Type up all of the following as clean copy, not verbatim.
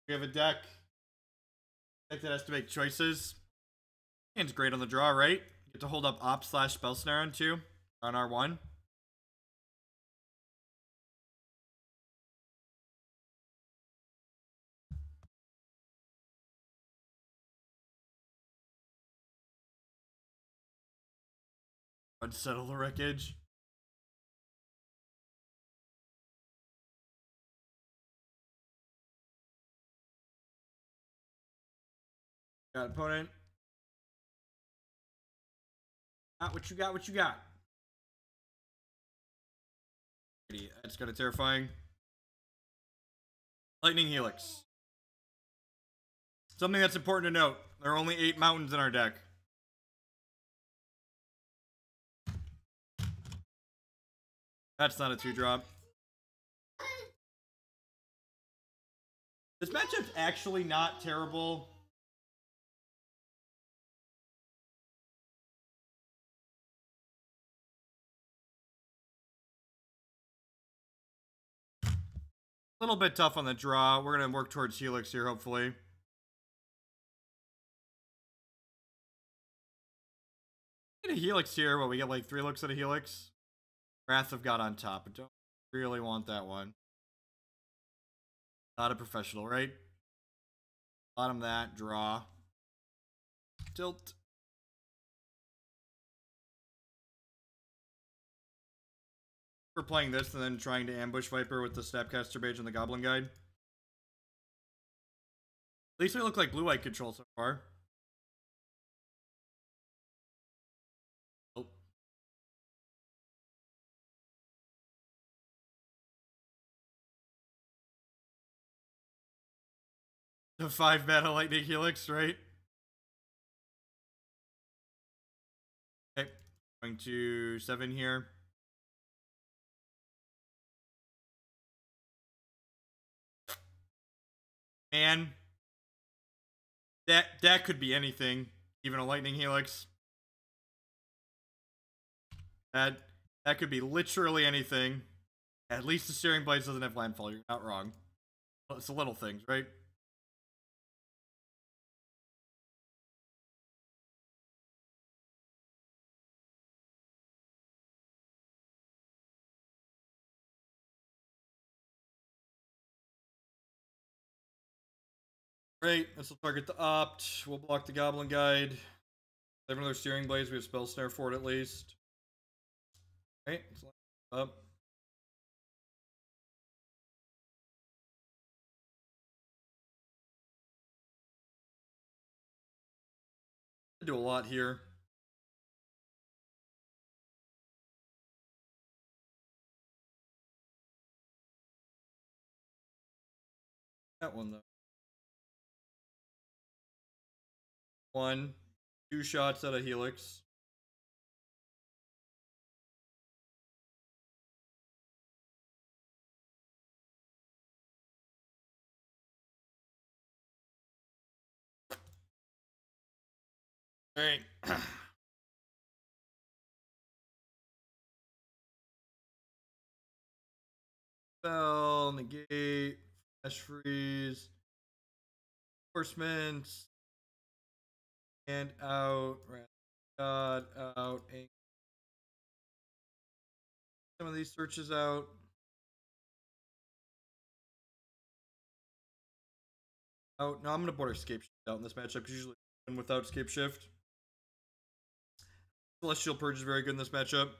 We have a deck that has to make choices. And it's great on the draw, right? You get to hold up Op / Spell Snare on 2 on R1. Unsettle the wreckage. Got opponent. What you got? What you got? That's kind of terrifying. Lightning Helix. Something that's important to note. There are only 8 mountains in our deck. That's not a 2-drop. This matchup's actually not terrible. A little bit tough on the draw. We're going to work towards Helix here, hopefully. Get a Helix here. Well, we get like 3 looks at a Helix. Wrath of God on top. I don't really want that one. Not a professional, right? Bottom that. Draw. Tilt. We're playing this and then trying to ambush Viper with the Snapcaster Mage and the Goblin Guide. At least we look like blue-white control so far. Oh. The 5-mana Lightning Helix, right? Okay. Going to 7 here. Man. That could be anything. Even a Lightning Helix. That could be literally anything. At least the Steering Blades doesn't have landfall. You're not wrong. Well, it's the little things, right? Great. This will target the Opt. We'll block the Goblin Guide. They have another Steering Blades. We have Spell Snare for it at least. Right. Let's line up. Do a lot here. That one though. 1, 2 shots at a Helix. Alright. Spell, negate, Flashfreeze, enforcement, and out, Wrath of God, out, some of these searches out. Out. No, I'm gonna border Scapeshift out in this matchup because usually win without Scapeshift. Celestial Purge is very good in this matchup.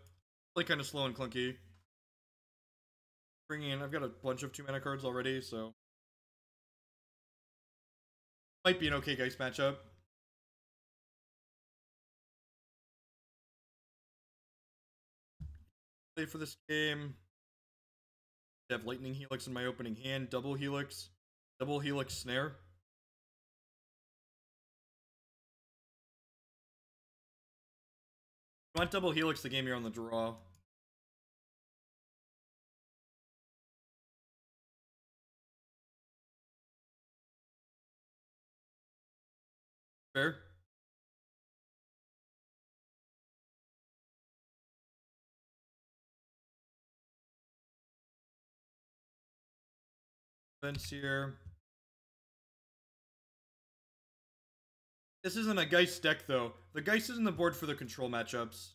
Like kind of slow and clunky. Bringing in, I've got a bunch of 2-mana cards already, so might be an okay Geist matchup. Play for this game. I have Lightning Helix in my opening hand, double Helix Snare. You want double Helix the game you're on the draw. Fair. Fence here. This isn't a Geist deck, though. The Geist is in the board for the control matchups.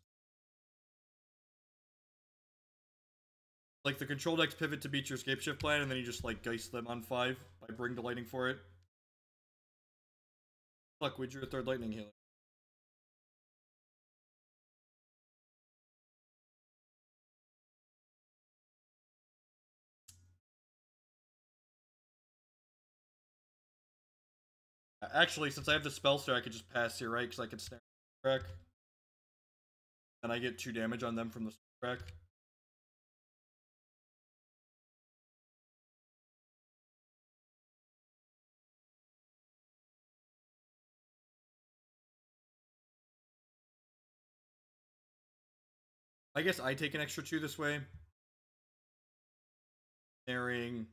Like, the control decks pivot to beat your Scapeshift plan, and then you just, like, Geist them on 5 by bring the lightning for it. Fuck, we drew a 3rd Lightning Helix. Actually, since I have the Spell Snare, I could just pass here, right? Because I can snare crack. And I get 2 damage on them from the crack. I guess I take an extra 2 this way. Snaring.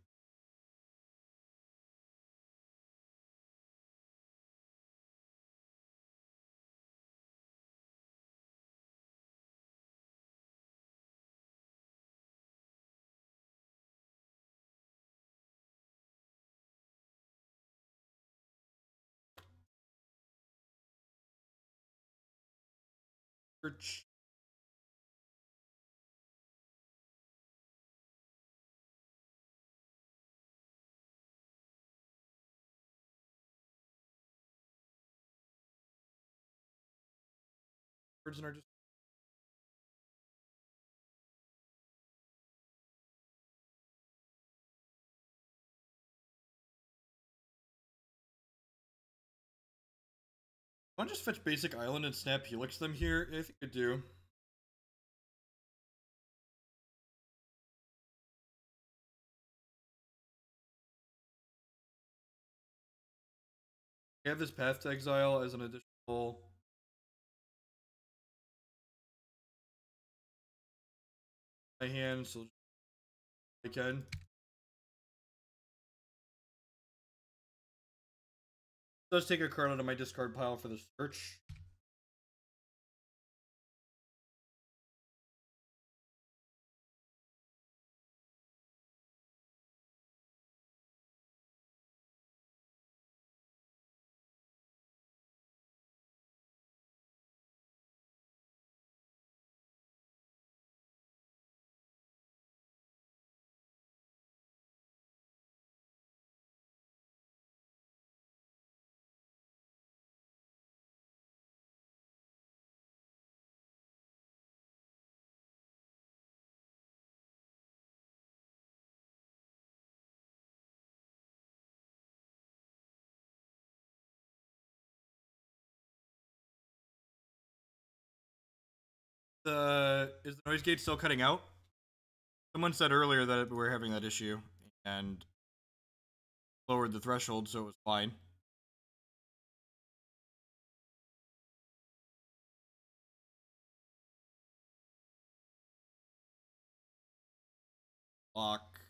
Search. Words in our just. I want to just fetch basic island and snap helix them here. I think I do. I have this path to exile as an additional. My hand, so I can. It does take a card out of my discard pile for the search. Is the noise gate still cutting out? Someone said earlier that we were having that issue and lowered the threshold, so it was fine. Lock.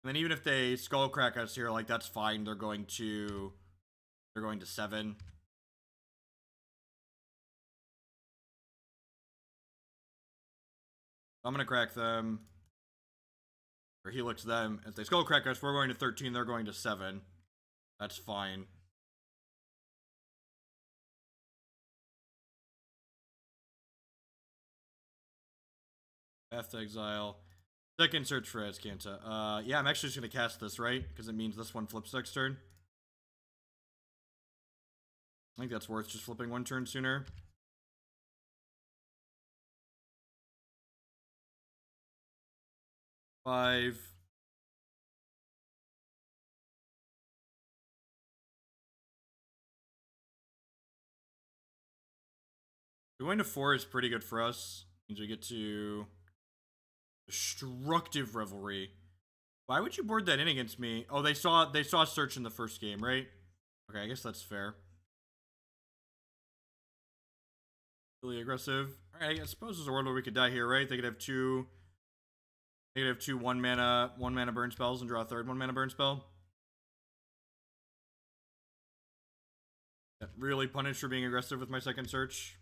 And then even if they skull crack us here, like that's fine. They're going to 7. I'm gonna crack them. Or helix them. If they skull crack us, we're going to 13, they're going to 7. That's fine. Path to exile. Second search for Azcanta. Yeah, I'm actually just gonna cast this, right? Because it means this one flips next turn. I think that's worth just flipping 1 turn sooner. Five. Going to 4 is pretty good for us. Means we get to Destructive Revelry. Why would you board that in against me? Oh, they saw search in the first game, right? Okay, I guess that's fair. Really aggressive. Alright, I suppose there's a world where we could die here, right? They could have 2 1 mana burn spells and draw a 3rd 1 mana burn spell. Really punished for being aggressive with my second search.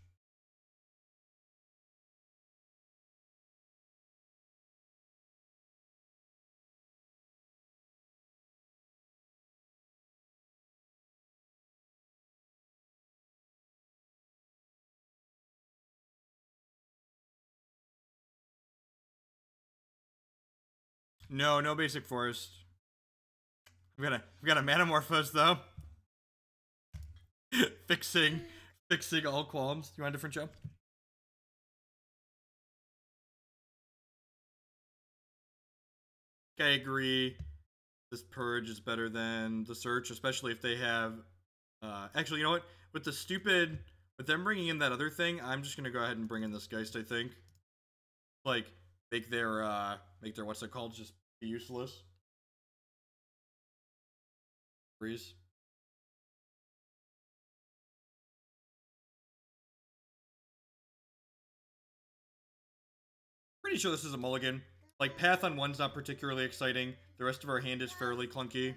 No basic forest. We got a Manamorphose though. fixing all qualms. You want a different show? I agree. This purge is better than the search, especially if they have. Actually, you know what? With them bringing in that other thing, I'm just gonna go ahead and bring in this Geist. I think, like, make their what's it called, just be useless. Freeze. Pretty sure this is a mulligan. Like, path on one's not particularly exciting. The rest of our hand is fairly clunky.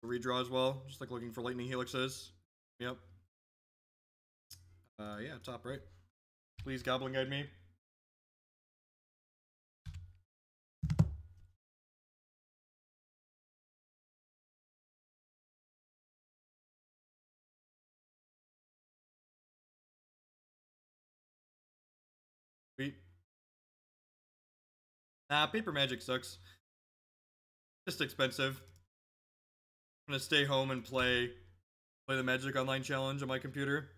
Redraw as well, just like looking for Lightning Helixes. Yep. Yeah, top right. Please, Goblin Guide me. Sweet. Nah, paper magic sucks. Just expensive. I'm gonna stay home and play the Magic Online Challenge on my computer.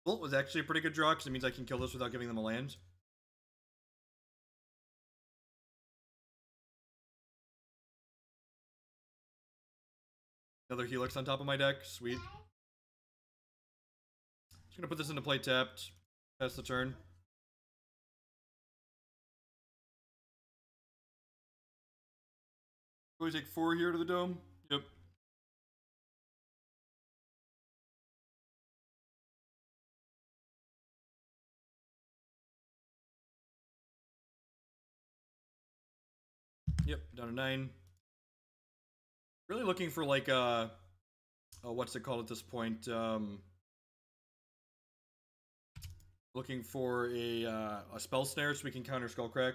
Bolt was actually a pretty good draw because it means I can kill this without giving them a land. Another Helix on top of my deck. Sweet. Just gonna put this into play tapped. Pass the turn. We take 4 here to the dome. Yep. Yep, down to 9. Really looking for like what's it called at this point? Looking for a Spell Snare so we can counter Skullcrack.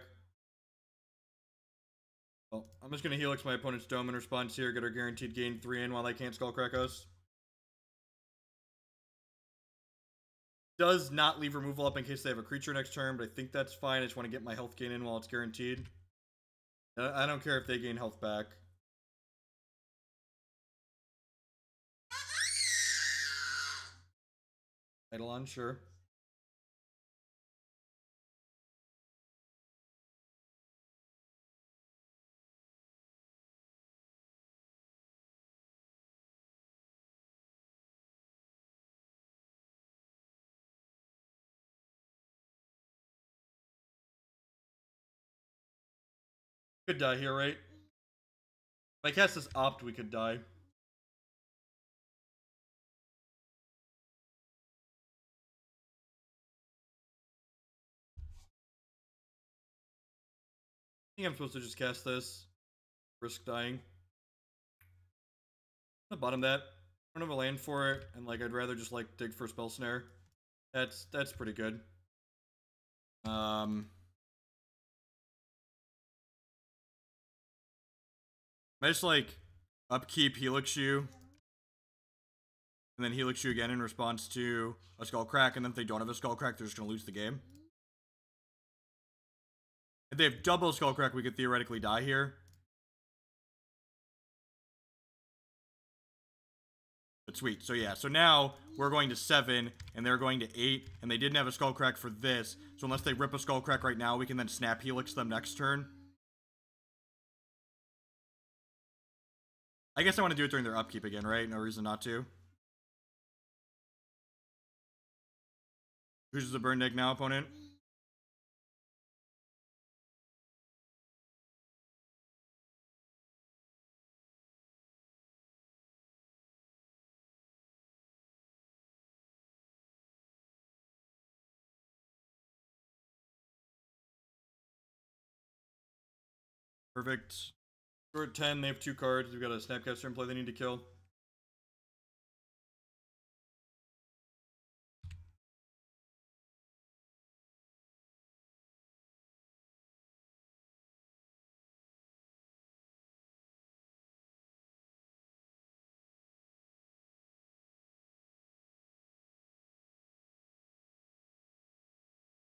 Well, I'm just gonna Helix my opponent's dome in response here, get our guaranteed gain 3 in while they can't Skullcrack us. Does not leave removal up in case they have a creature next turn, but I think that's fine. I just want to get my health gain in while it's guaranteed. I don't care if they gain health back. Eidolon, sure. Could die here, right? If I cast this Opt, we could die. I think I'm supposed to just cast this. Risk dying. I'm gonna bottom that. I don't have a land for it, and like I'd rather just like dig for Spell Snare. That's pretty good. I just like upkeep Helix you, and then Helix you again in response to a Skullcrack, and then if they don't have a Skullcrack, they're just gonna lose the game. If they have double Skullcrack, we could theoretically die here. But sweet. So yeah, so now we're going to 7, and they're going to 8, and they didn't have a Skullcrack for this, so unless they rip a Skullcrack right now, we can then Snap Helix them next turn. I guess I want to do it during their upkeep again, right? No reason not to. Who's the burn deck now, opponent? Perfect. We're at 10, they have 2 cards. We've got a Snapcaster in play they need to kill.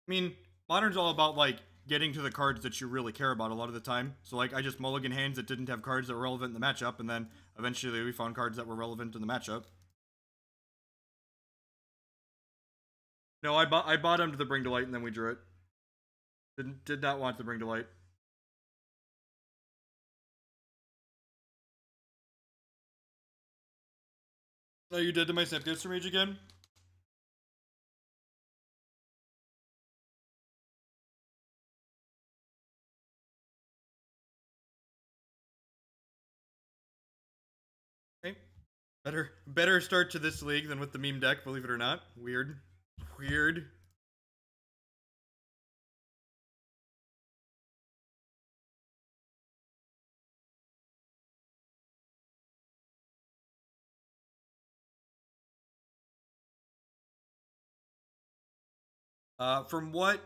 I mean, Modern's all about, like, getting to the cards that you really care about a lot of the time. So, like, I just mulligan hands that didn't have cards that were relevant in the matchup, and then eventually we found cards that were relevant in the matchup. No, I bought him to the Bring to Light, and then we drew it. Did not want the Bring to Light. Oh, you did to my Snapcaster Mage again? Okay. Better start to this league than with the meme deck, believe it or not. Weird. Weird. From what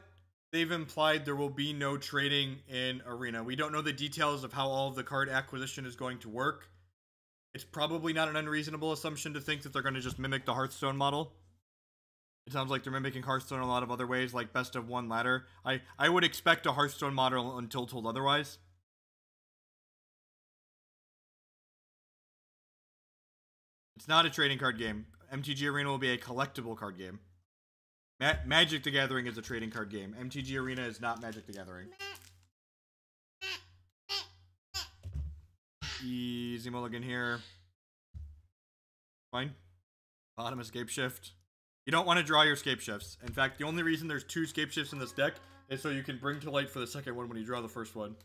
they've implied, there will be no trading in Arena. We don't know the details of how all of the card acquisition is going to work. It's probably not an unreasonable assumption to think that they're going to just mimic the Hearthstone model. It sounds like they're mimicking Hearthstone in a lot of other ways, like best of one ladder. I would expect a Hearthstone model until told otherwise. It's not a trading card game. MTG Arena will be a collectible card game. Magic the Gathering is a trading card game. MTG Arena is not Magic the Gathering. Easy mulligan here. Fine. Bottom of Scapeshift. You don't want to draw your Scapeshifts. In fact, the only reason there's 2 Scapeshifts in this deck is so you can bring to light for the second one when you draw the first one.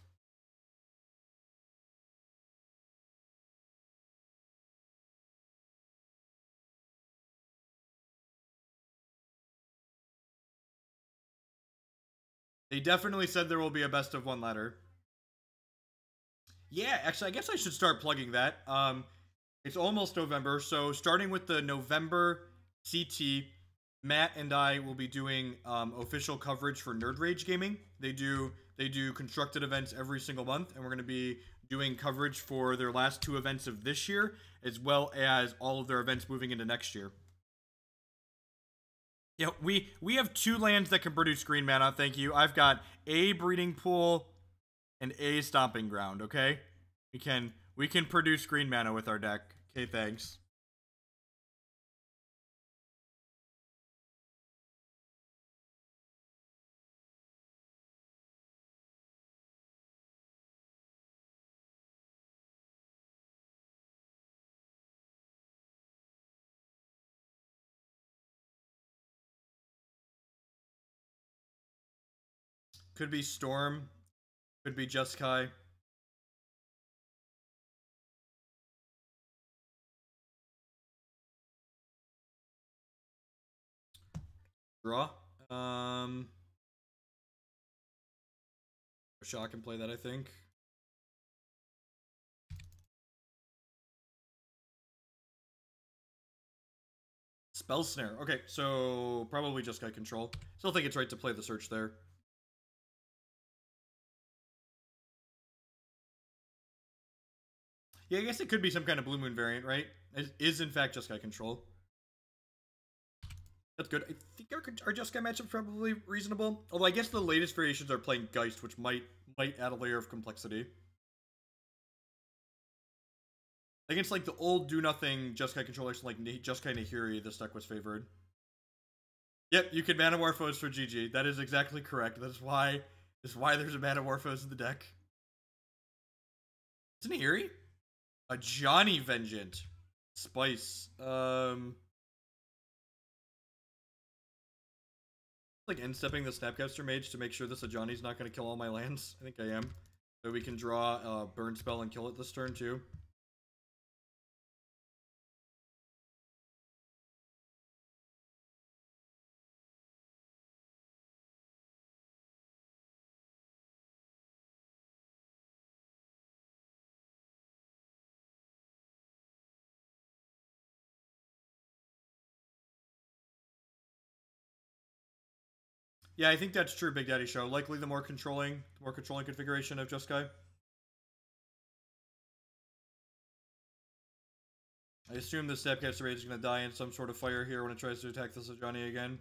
They definitely said there will be a best of one ladder. Yeah, actually, I guess I should start plugging that. It's almost November, so starting with the November CT, Matt and I will be doing official coverage for Nerd Rage Gaming. They do constructed events every single month, and we're going to be doing coverage for their last 2 events of this year, as well as all of their events moving into next year. Yeah, we have 2 lands that can produce green mana. Thank you. I've got a Breeding Pool and a Stomping Ground. Okay, we can produce green mana with our deck. Okay, thanks. Could be Storm. Could be Jeskai. Draw. Shaw can play that, I think. Spell Snare. Okay, so probably Jeskai control. Still think it's right to play the search there. Yeah, I guess it could be some kind of Blue Moon variant, right? It is in fact Jeskai control. That's good. I think our Jeskai matchup's probably reasonable. Although I guess the latest variations are playing Geist, which might add a layer of complexity. Against like the old do-nothing Jeskai controllers like Jeskai Nahiri, this deck was favored. Yep, you can Manamorphose for GG. That is exactly correct. That's why there's a Manamorphose in the deck. Isn't Nahiri? A Johnny Vengeant. Spice. Like instepping the Snapcaster Mage to make sure this Ajani's not going to kill all my lands. I think I am. So we can draw a Burn Spell and kill it this turn too. Yeah, I think that's true, Big Daddy Show. Likely the more controlling configuration of Jeskai. I assume the Snapcaster Mage is going to die in some sort of fire here when it tries to attack this Ajani again.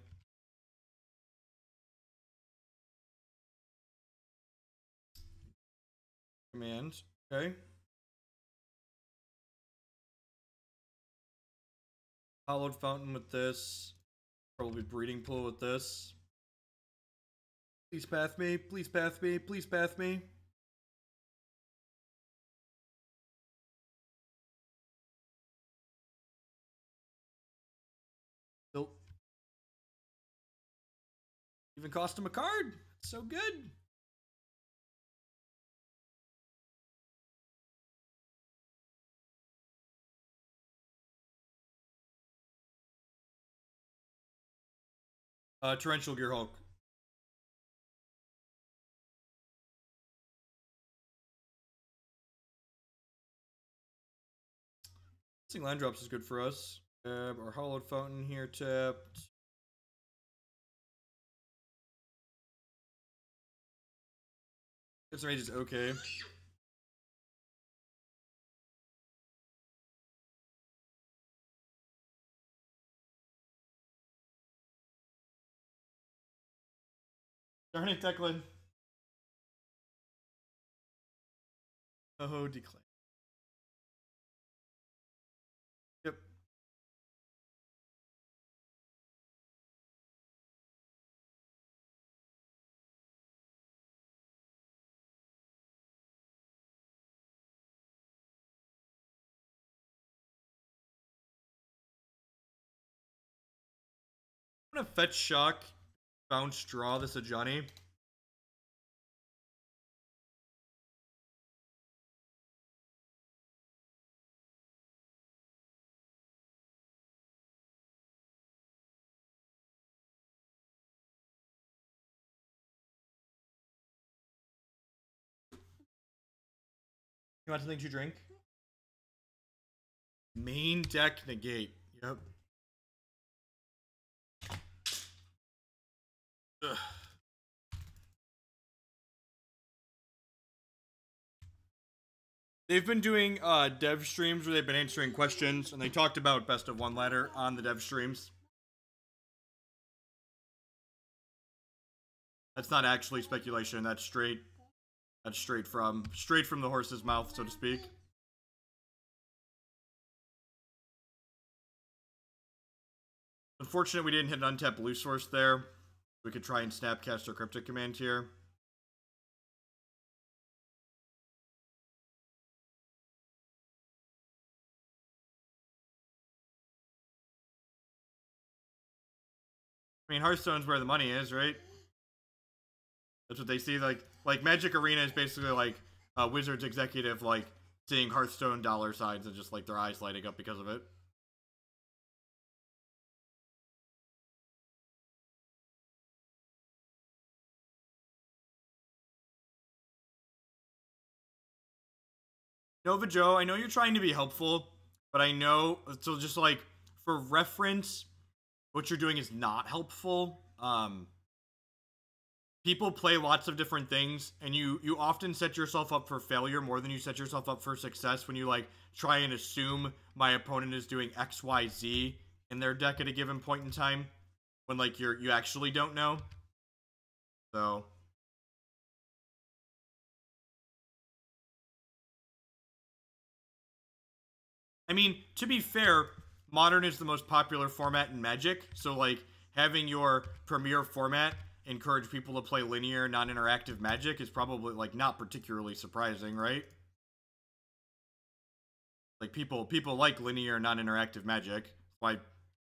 Command. Okay. Hallowed Fountain with this. Probably Breeding Pool with this. Please path me. Please path me. Please path me. Nope. Even cost him a card. It's so good. Torrential Gear Hulk. Land drops is good for us. Our Hallowed Fountain here tapped. This range is okay. Darn it, Declan. Oh, declare. Yep. I'm gonna fetch shock, bounce, draw this Ajani. You want something to drink? Main deck negate. Yep. Ugh. They've been doing dev streams where they've been answering questions, and they talked about best of one ladder on the dev streams. That's not actually speculation. That's straight. That's straight from the horse's mouth, so to speak. Unfortunate we didn't hit an untapped blue source there. We could try and Snapcaster Cryptic Command here. I mean, Hearthstone's where the money is, right? That's what they see. Like Magic Arena is basically like a Wizards executive, like seeing Hearthstone dollar signs and just like their eyes lighting up because of it. Nova Joe, I know you're trying to be helpful, but I know, so just like for reference, what you're doing is not helpful. People play lots of different things, and you often set yourself up for failure more than you set yourself up for success when you like try and assume my opponent is doing XYZ in their deck at a given point in time, when like you actually don't know. So I mean, to be fair, Modern is the most popular format in Magic, so like having your premier format encourage people to play linear, non-interactive Magic is probably like not particularly surprising, right? Like people like linear, non-interactive Magic. That's why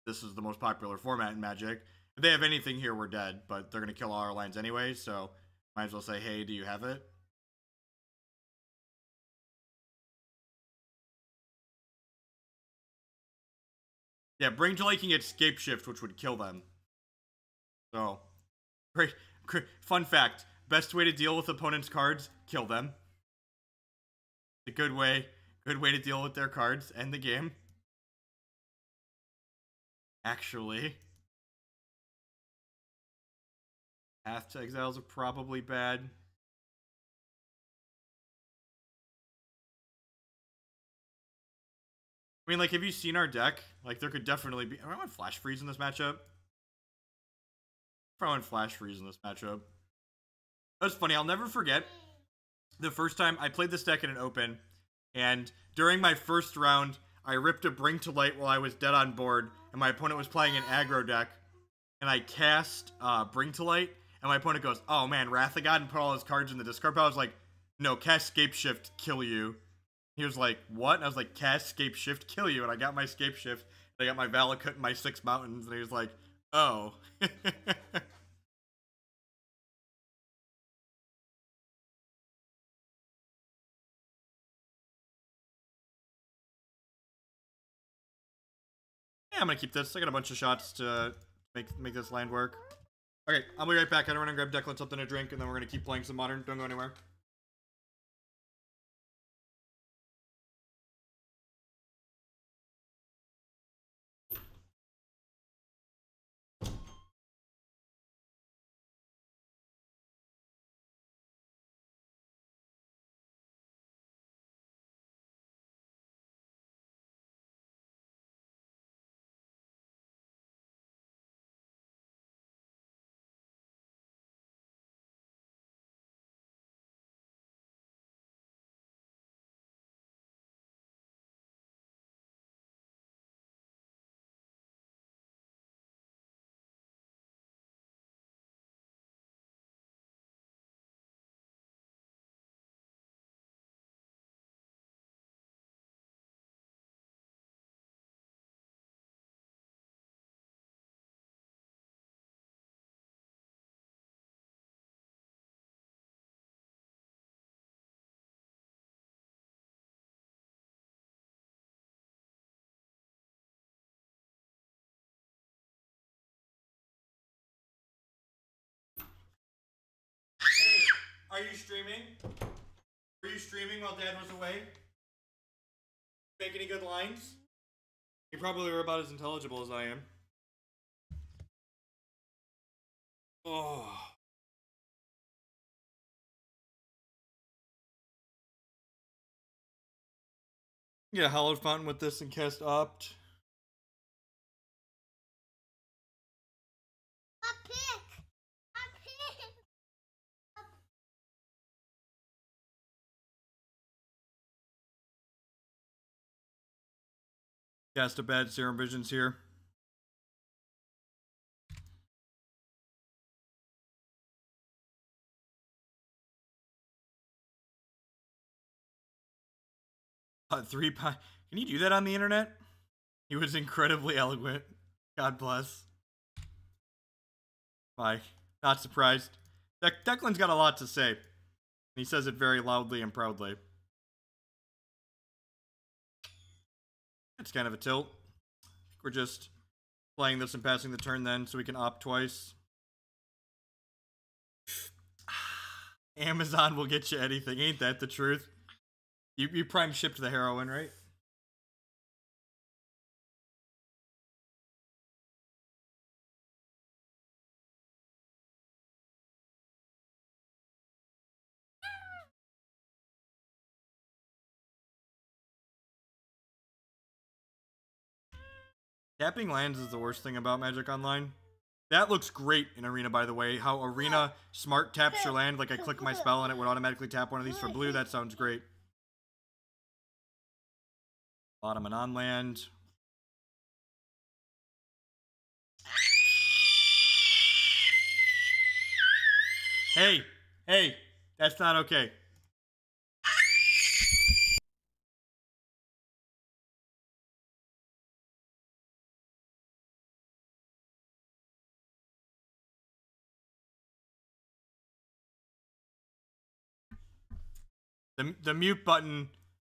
this is the most popular format in Magic. If they have anything here, we're dead, but they're gonna kill all our lands anyway, so might as well say, hey, do you have it? Yeah, bring to liking it Scapeshift, which would kill them. So, great. Fun fact: best way to deal with opponents' cards, kill them. It's a good way to deal with their cards and the game. Actually, Path to Exiles are probably bad. I mean, like, have you seen our deck? Like, there could definitely be. I want Flashfreeze in this matchup. I want Flashfreeze in this matchup. That's funny. I'll never forget the first time I played this deck in an open, and during my first round, I ripped a Bring to Light while I was dead on board, and my opponent was playing an aggro deck, and I cast Bring to Light, and my opponent goes, "Oh man, Wrath of God," and put all his cards in the discard pile. I was like, "No, cast Scapeshift, kill you." He was like, "What?" And I was like, "Cast Scapeshift, kill you." And I got my Scapeshift, and I got my Valakut and my 6 mountains, and he was like, "Oh." Yeah, I'm gonna keep this. I got a bunch of shots to make this land work. Okay, I'll be right back. I'm gonna grab Declan something to drink, and then we're gonna keep playing some Modern. Don't go anywhere. Hey, are you streaming? Were you streaming while Dad was away? Make any good lines? You probably were about as intelligible as I am. Oh. Yeah, Hallowed Fountain with this and cast Opt. A pick! A pick! Cast a bad Serum Visions here. Can you do that on the internet? He was incredibly eloquent. God bless. Bye. Not surprised. Declan's got a lot to say. He says it very loudly and proudly. It's kind of a tilt. We're just playing this and passing the turn then, so we can opt twice. Amazon will get you anything. Ain't that the truth? You prime shipped the heroin, right? Tapping lands is the worst thing about Magic Online. That looks great in Arena, by the way. How Arena smart taps your land, like I click my spell and it would automatically tap one of these for blue. That sounds great. Bottom and on land. Hey, hey, that's not okay. The mute button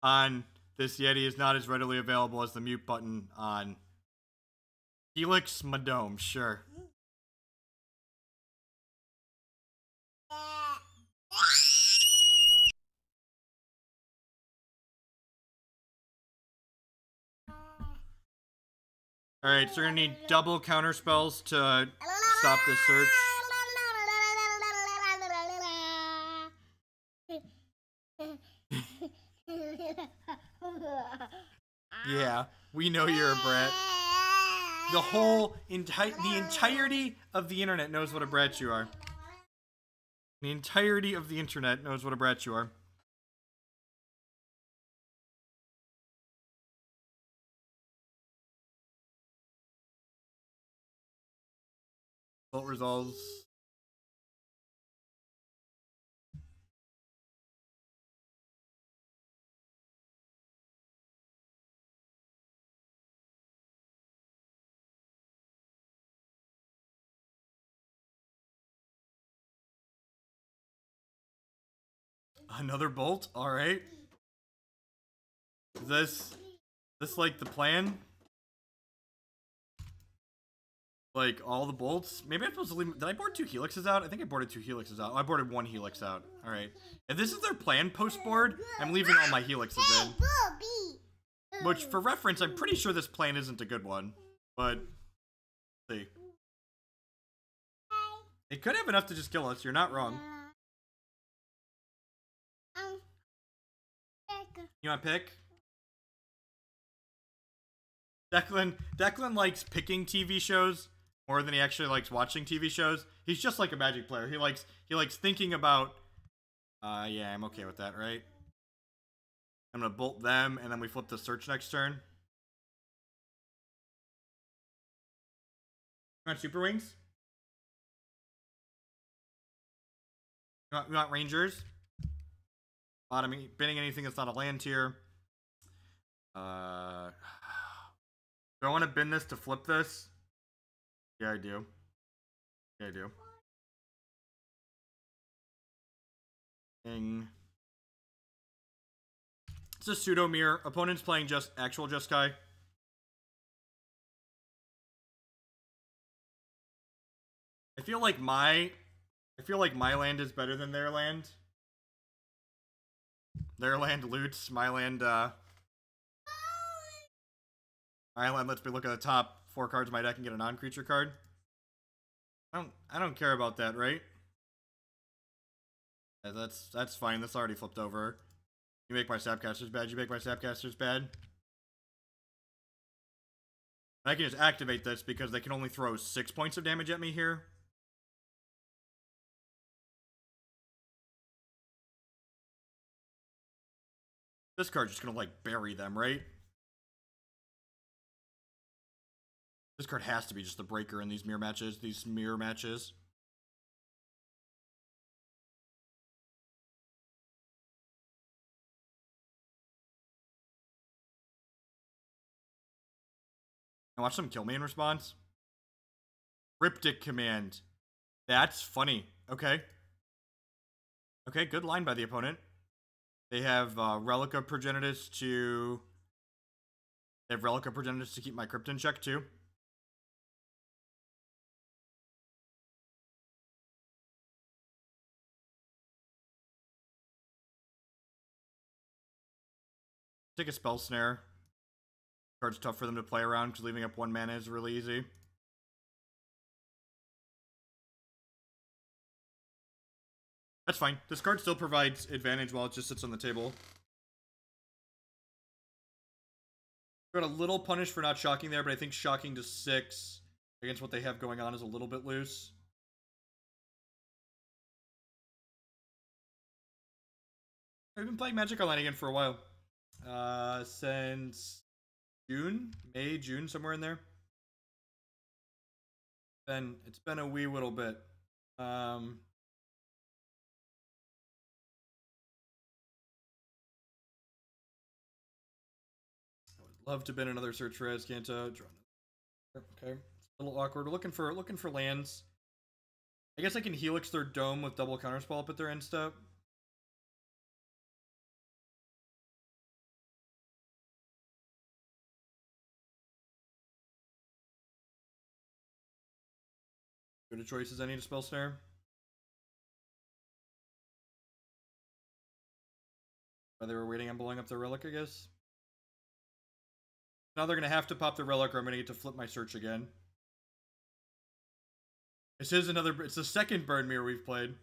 on this Yeti is not as readily available as the mute button on Helix Madome, sure. Alright, so we're gonna need double counter spells to stop this search. Yeah, we know you're a brat. The entirety of the internet knows what a brat you are. The entirety of the internet knows what a brat you are. Bolt resolves. Another bolt? Alright. Is this like the plan? Like all the bolts? Maybe I'm supposed to leave. Did I board 2 helixes out? I think I boarded 2 helixes out. Oh, I boarded 1 helix out. Alright. If this is their plan post board, I'm leaving all my helixes in. Which, for reference, I'm pretty sure this plan isn't a good one. But, let's see. It could have enough to just kill us. You're not wrong. You want to pick? Declan likes picking TV shows more than he actually likes watching TV shows. He's just like a Magic player. He likes thinking about. Yeah, I'm okay with that, right? I'm gonna bolt them, and then we flip the search next turn. You want Super Wings? You want Rangers? Bottoming, binning anything that's not a land tier. Do I want to bin this to flip this? Yeah, I do. Yeah, I do. Ding. It's a pseudo mirror. Opponent's playing just actual jeskai. I feel like my land is better than their land. Their land loots, my land lets me look at the top 4 cards of my deck and get a non-creature card. I don't care about that, right? Yeah, that's fine. That's already flipped over. You make my Snapcasters bad. You make my Snapcasters bad. And I can just activate this because they can only throw 6 points of damage at me here. This card's just gonna like bury them, right? This card has to be just the breaker in these mirror matches. And watch them kill me in response. Cryptic Command. That's funny. Okay. Okay, good line by the opponent. They have Relica Progenitus to... They have Relica Progenitus to keep my Crypt in check, too. Take a Spell Snare. Card's tough for them to play around because leaving up 1 mana is really easy. That's fine. This card still provides advantage while it just sits on the table. Got a little punish for not shocking there, but I think shocking to 6 against what they have going on is a little bit loose. I've been playing Magic Online again for a while. Since June? May, June, somewhere in there. It's been a wee little bit. I would love to bin another search for Azcanta. Okay. It's a little awkward. We're looking for lands. I guess I can Helix their dome with double counterspell up at their end step. Good a choice as any to Spell Snare. They were waiting on blowing up the relic, I guess. Now they're gonna have to pop the relic, or I'm gonna get to flip my search again. This is it's the second burn mirror we've played.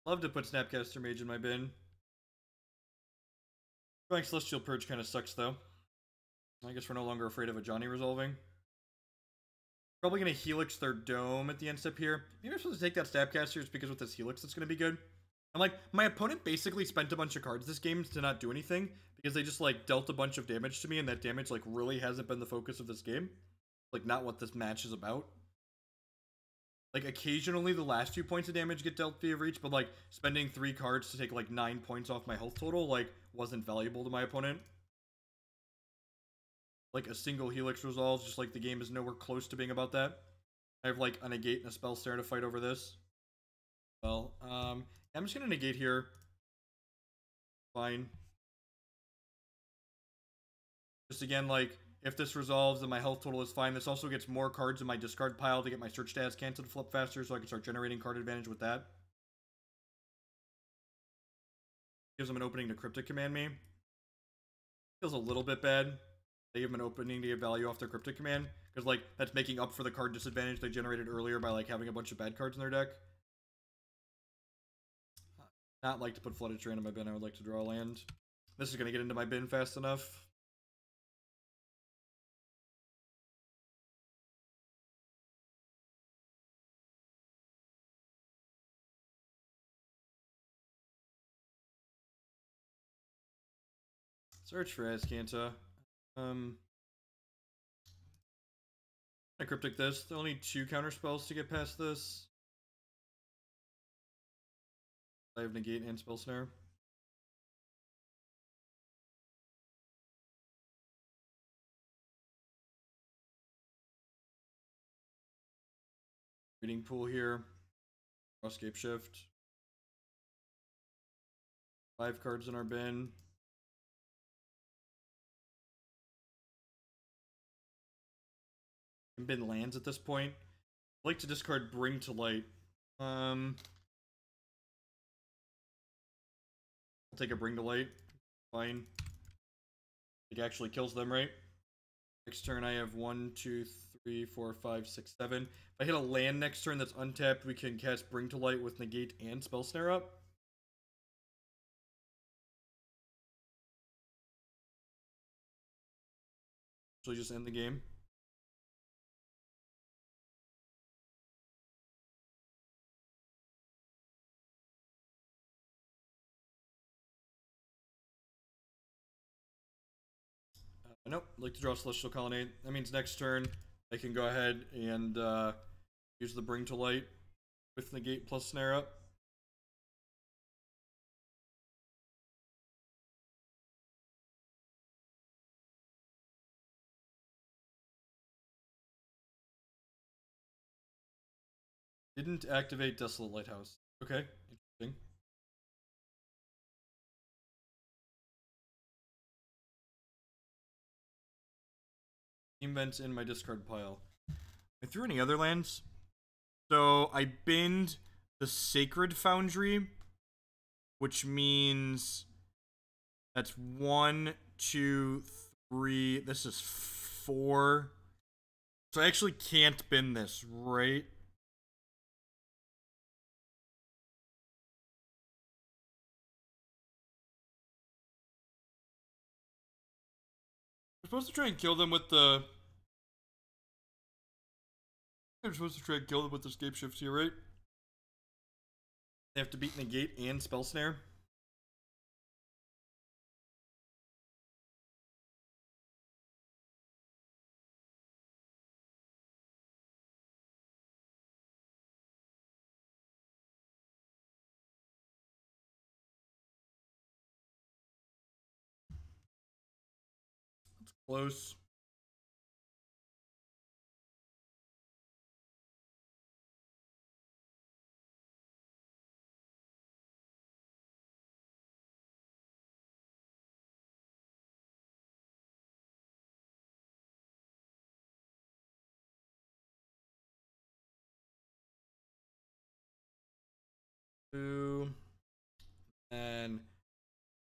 Love to put Snapcaster Mage in my bin. Drawing Celestial Purge kind of sucks, though. I guess we're no longer afraid of a Johnny resolving. Probably going to Helix their Dome at the end step here. Maybe I'm supposed to take that Snapcaster just because with this Helix it's going to be good. And, like, my opponent basically spent a bunch of cards this game to not do anything because they just, like, dealt a bunch of damage to me, and that damage, like, really hasn't been the focus of this game. Like, not what this match is about. Like, occasionally the last 2 points of damage get dealt via reach, but, like, spending 3 cards to take, like, 9 points off my health total, like, wasn't valuable to my opponent. Like, a single Helix resolves, just like the game is nowhere close to being about that. I have, like, a Negate and a Spell Snare to fight over this. Well, I'm just gonna Negate here. Fine. Just again, like, if this resolves, then my health total is fine. This also gets more cards in my discard pile to get my search to Azcanta to flip faster, so I can start generating card advantage with that. Gives them an opening to Cryptic Command me. Feels a little bit bad. They give them an opening to get value off their Cryptic Command, because, like, that's making up for the card disadvantage they generated earlier by, like, having a bunch of bad cards in their deck. Not like to put Flooded Strand in my bin. I would like to draw a land. This is going to get into my bin fast enough. Search for Azcanta. I Cryptic this. They'll need 2 counter spells to get past this. I have Negate and Spell Snare. Reading pool here. Draw Scapeshift. 5 cards in our bin. Bin lands at this point. I'd like to discard Bring to Light. I'll take a Bring to Light. Fine. It actually kills them, right? Next turn I have 1, 2, 3, 4, 5, 6, 7. If I hit a land next turn that's untapped, we can cast Bring to Light with Negate and Spell Snare up. Actually just end the game. Nope, I'd like to draw Celestial Colonnade. That means next turn I can go ahead and use the Bring to Light with Negate plus Snare up. Didn't activate Desolate Lighthouse. Okay, interesting. Invents in my discard pile. I threw any other lands. So I binned the Sacred Foundry, which means that's 1, 2, 3. This is 4. So I actually can't bin this, right? I'm supposed to try and kill them with the... I'm supposed to try and kill them with the Scapeshift here, right? They have to beat Negate and Spell Snare. It's close. And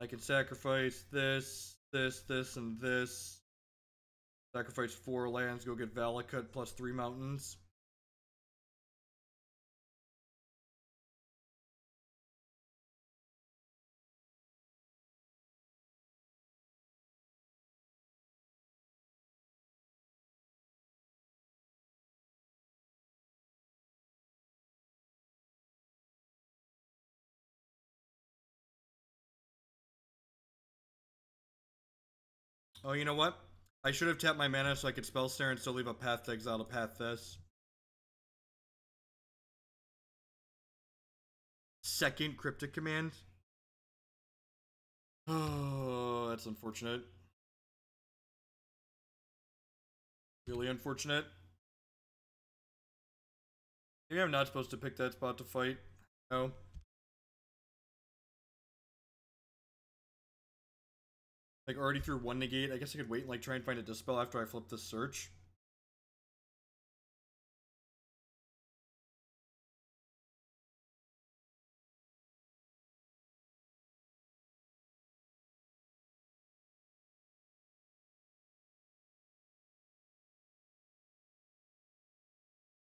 I can sacrifice this, and this. Sacrifice 4 lands, go get Valakut plus 3 mountains. Oh, you know what? I should have tapped my mana so I could Spell Snare and still leave a path to exile to path this. Second Cryptic Command. Oh, that's unfortunate. Really unfortunate. Maybe I'm not supposed to pick that spot to fight. No. Like, already threw one negate. I guess I could wait and, like, try and find a Dispel after I flip the search.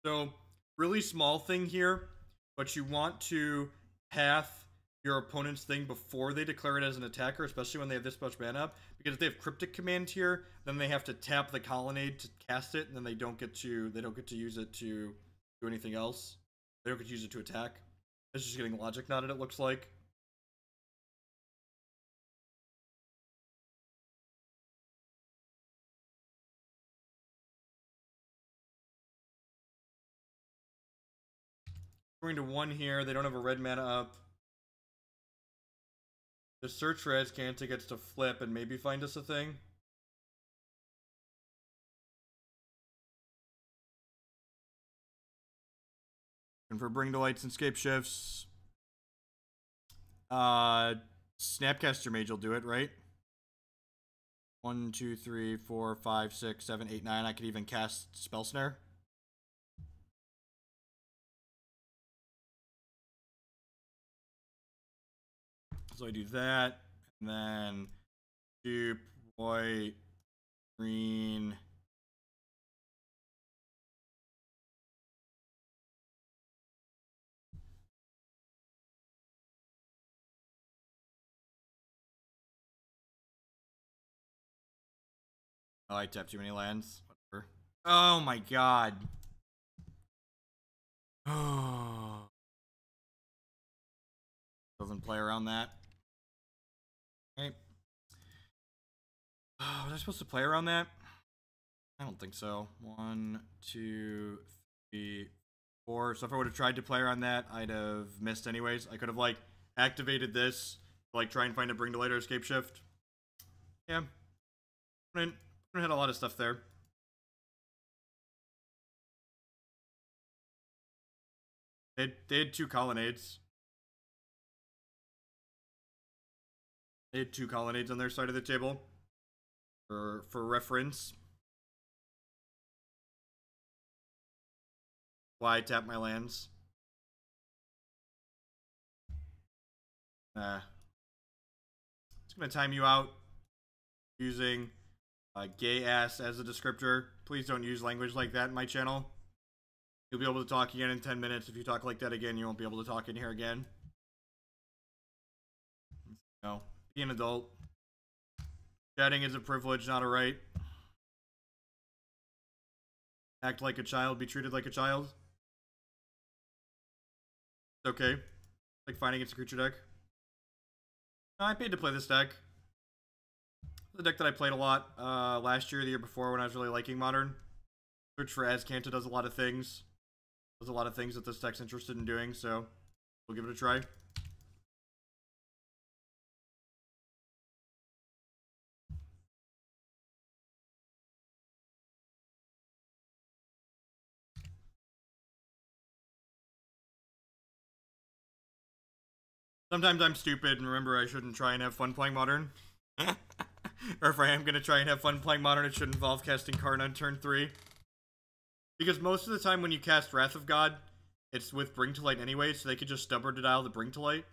So, really small thing here, but you want to path your opponent's thing before they declare it as an attacker, especially when they have this much mana up. Because if they have Cryptic Command here, then they have to tap the Colonnade to cast it, and then they don't get to use it to do anything else. They don't get to use it to attack. It's just getting logic knotted, it looks like. Going to one here, they don't have a red mana up. The search for Azcanta gets to flip and maybe find us a thing. And for Bring to Lights and Scapeshifts, Snapcaster Mage will do it, right? 1, 2, 3, 4, 5, 6, 7, 8, 9. I could even cast Spell Snare. So I do that, and then dupe, white, green. Oh, I tapped too many lands. Whatever. Oh my god. Oh. Doesn't play around that. Okay. Oh, was I supposed to play around that? I don't think so. 1, 2, 3, 4. So if I would have tried to play around that, I'd have missed anyways. I could have, like, activated this, like, try and find a Bring to Light or Escape Shift. Yeah. I had a lot of stuff there. They had 2 Colonnades. They had 2 Colonnades on their side of the table. For reference. Why I tap my lands. It's gonna time you out using gay ass as a descriptor. Please don't use language like that in my channel. You'll be able to talk again in 10 minutes. If you talk like that again, you won't be able to talk in here again. No. Be an adult. Chatting is a privilege, not a right. Act like a child, be treated like a child. It's okay. Like fighting against a creature deck. No, I paid to play this deck. It's a deck that I played a lot last year, the year before, when I was really liking Modern. Search for Azcanta does a lot of things. Does a lot of things that this deck's interested in doing, so we'll give it a try. Sometimes I'm stupid and remember I shouldn't try and have fun playing Modern. Or if I am going to try and have fun playing Modern, it should involve casting Karn on turn 3. Because most of the time when you cast Wrath of God, it's with Bring to Light anyway, so they could just stubborn to dial the Bring to Light.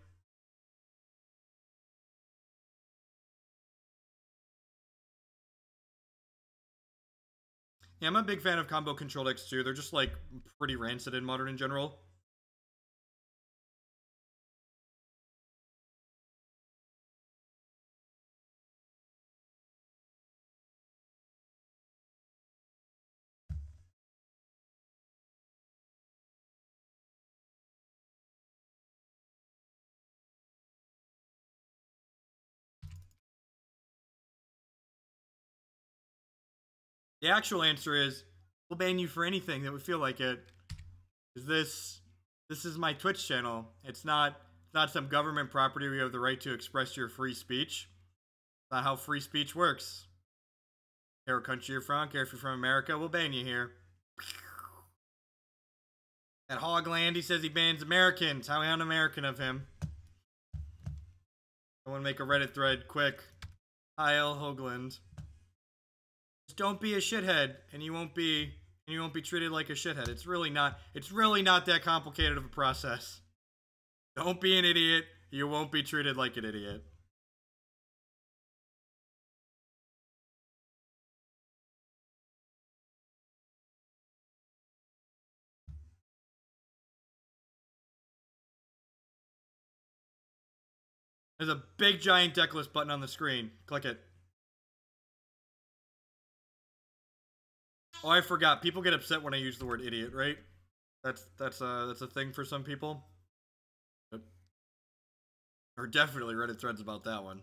Yeah, I'm a big fan of combo control decks too. They're just like pretty rancid in Modern in general. The actual answer is, we'll ban you for anything that would feel like it. This is my Twitch channel. It's not some government property where you have the right to express your free speech. It's not how free speech works. Care what country you're from, care if you're from America, we'll ban you here. At Hogland, he says he bans Americans. How un-American of him. I want to make a Reddit thread, quick. Heil Hogland. Just don't be a shithead, and you won't be treated like a shithead. It's really not that complicated of a process. Don't be an idiot. You won't be treated like an idiot. There's a big giant decklist button on the screen. Click it. Oh, I forgot. People get upset when I use the word idiot, right? That's a thing for some people. Or definitely Reddit threads about that one.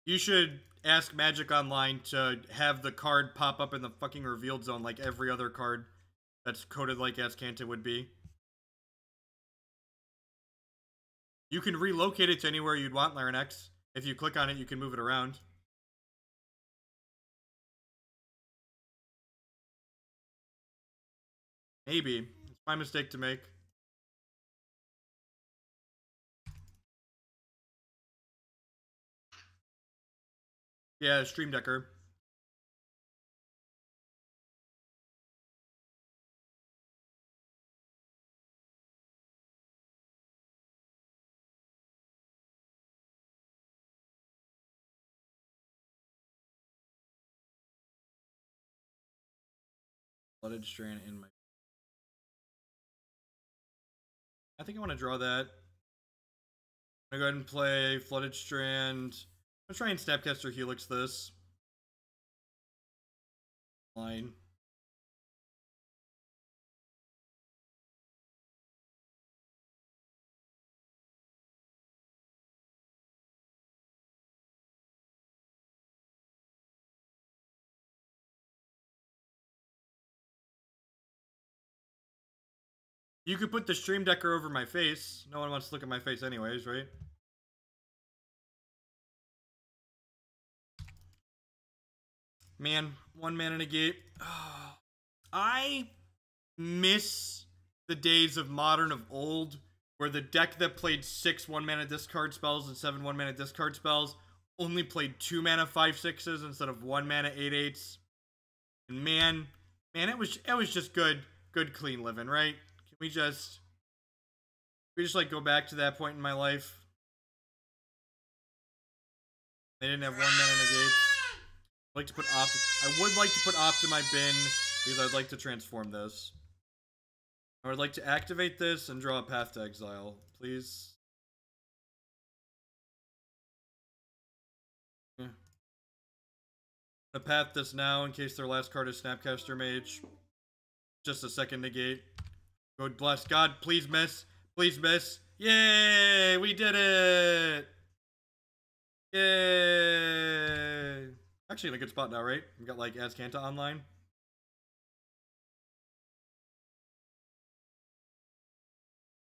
You should ask Magic Online to have the card pop up in the fucking revealed zone like every other card that's coded like Azcanta would be. You can relocate it to anywhere you'd want, Larynx. If you click on it, you can move it around. Maybe. It's my mistake to make. Yeah, Stream Decker. Flooded Strand in my... I think I want to draw that. I'm gonna go ahead and play Flooded Strand. I'm gonna try and Snapcaster Helix this. Line. You could put the Stream Decker over my face. No one wants to look at my face anyways, right? Man, 1 mana negate. Oh, I miss the days of Modern of old, where the deck that played 6 1-mana discard spells and 7 1-mana discard spells only played 2 mana 5/6s instead of 1 mana 8/8s. And man, it was just good clean living, right? Can we just like go back to that point in my life? They didn't have 1 mana negates. I would like to put Opt in my bin because I'd like to transform this. I would like to activate this and draw a Path to Exile, please. Yeah. I'm gonna path this now in case their last card is Snapcaster Mage. Just a second negate. God bless. God, please miss. Please miss. Yay! We did it! Yay! Actually in a good spot now, right? We got like Azcanta online.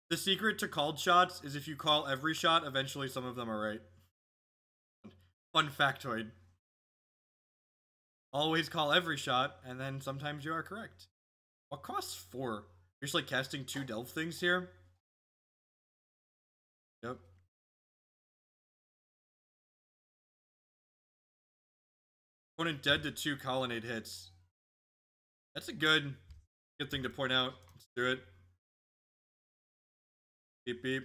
The secret to called shots is if you call every shot, eventually some of them are right. Fun factoid. Always call every shot, and then sometimes you are correct. What costs 4? You're just like casting 2 Delve things here? Yep. Opponent dead to 2 Colonnade hits. That's a good thing to point out. Let's do it. Beep beep.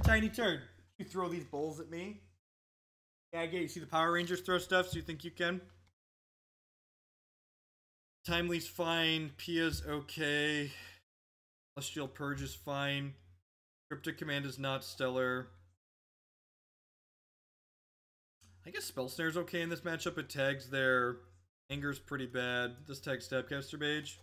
tiny turd. You throw these bowls at me. Yeah, you see the Power Rangers throw stuff, so you think you can? Timely's fine. Pia's okay. Celestial Purge is fine. Cryptic Command is not stellar. I guess Spell Snare is okay in this matchup. It tags their Anger's pretty bad. This tags Snapcaster Mage.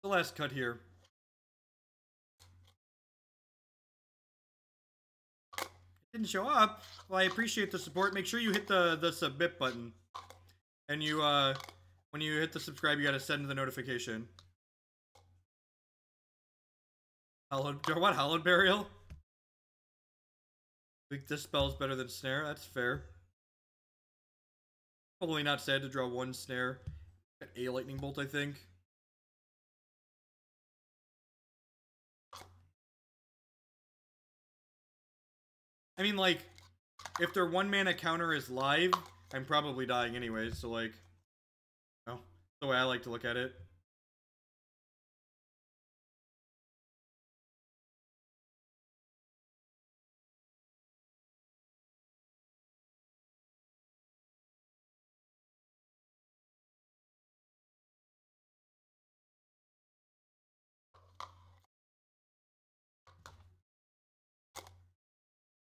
The last cut here. It didn't show up. Well, I appreciate the support. Make sure you hit the submit button. And you, when you hit the subscribe, you gotta send the notification. Hallowed Burial? I think this spell is better than Snare. That's fair. Probably not sad to draw one Snare. A Lightning Bolt, I think. I mean, like, if their 1-mana counter is live, I'm probably dying anyways, so, like, oh, that's the way I like to look at it.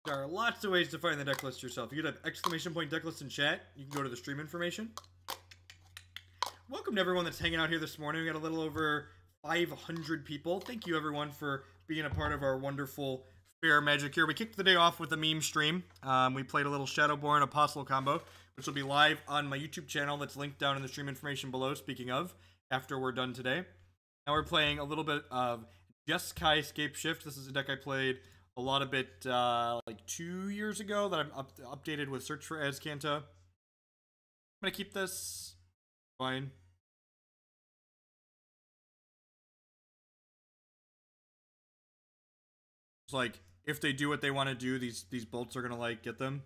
There are lots of ways to find the deck list yourself. You could have exclamation point deck list in chat. You can go to the stream information. Welcome to everyone that's hanging out here this morning. We got a little over 500 people. Thank you everyone for being a part of our wonderful fair magic here. We kicked the day off with a meme stream. We played a little Shadowborn Apostle combo, which will be live on my YouTube channel that's linked down in the stream information below, speaking of, after we're done today. Now we're playing a little bit of Jeskai Scapeshift. This is a deck I played a lot of it like 2 years ago that I've updated with Search for Azcanta. I'm gonna keep this fine. It's like if they do what they want to do, these bolts are gonna like get them.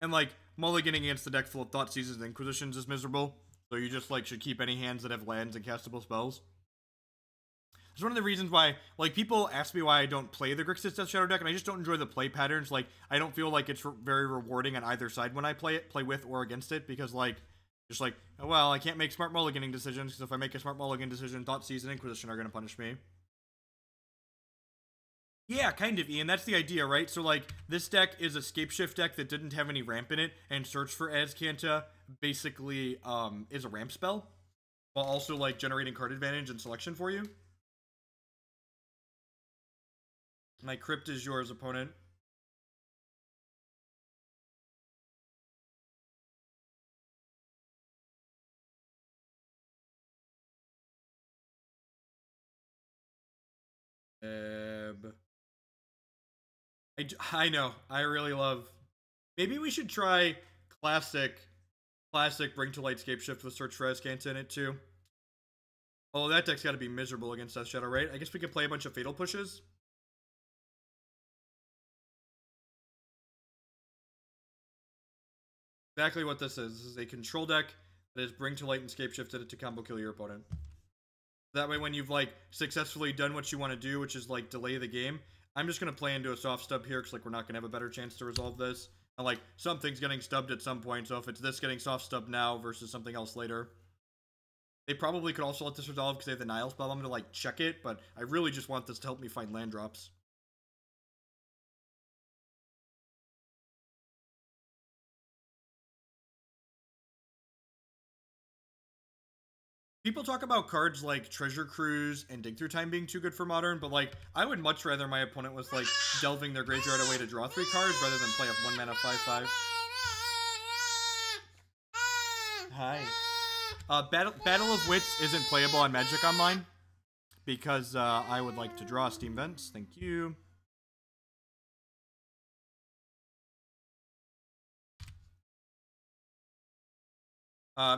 And like mulliganing against the deck full of Thought Seizes and Inquisitions is miserable. So you just like should keep any hands that have lands and castable spells. It's one of the reasons why, like, people ask me why I don't play the Grixis Death Shadow deck, and I just don't enjoy the play patterns. Like, I don't feel like it's very rewarding on either side when I play with or against it, because, like, just like, oh, well, I can't make smart mulliganing decisions, because if I make a smart mulligan decision, Thoughtseize and Inquisition are going to punish me. Yeah, kind of, Ian. That's the idea, right? So, like, this deck is a Scapeshift deck that didn't have any ramp in it, and Search for Azcanta basically is a ramp spell, while also, like, generating card advantage and selection for you. My Crypt is yours, opponent. I know. I really love. Maybe we should try classic Bring to Light Scapeshift with Search for Azcanta in it too. Oh, that deck's got to be miserable against Death Shadow, right? I guess we could play a bunch of Fatal Pushes. Exactly what this is. This is a control deck that is Bring to Light and Scapeshifted to combo kill your opponent. That way, when you've, like, successfully done what you want to do, which is, like, delay the game, I'm just going to play into a soft stub here, because, like, we're not going to have a better chance to resolve this. And, like, something's getting stubbed at some point, so if it's this getting soft stubbed now versus something else later. They probably could also let this resolve because they have the Nile spell. I'm going to, like, check it, but I really just want this to help me find land drops. People talk about cards like Treasure Cruise and Dig Through Time being too good for Modern, but, like, I would much rather my opponent was, like, delving their graveyard away to draw 3 cards rather than play a 1-mana 5/5. Hi. Battle of Wits isn't playable on Magic Online because I would like to draw Steam Vents. Thank you.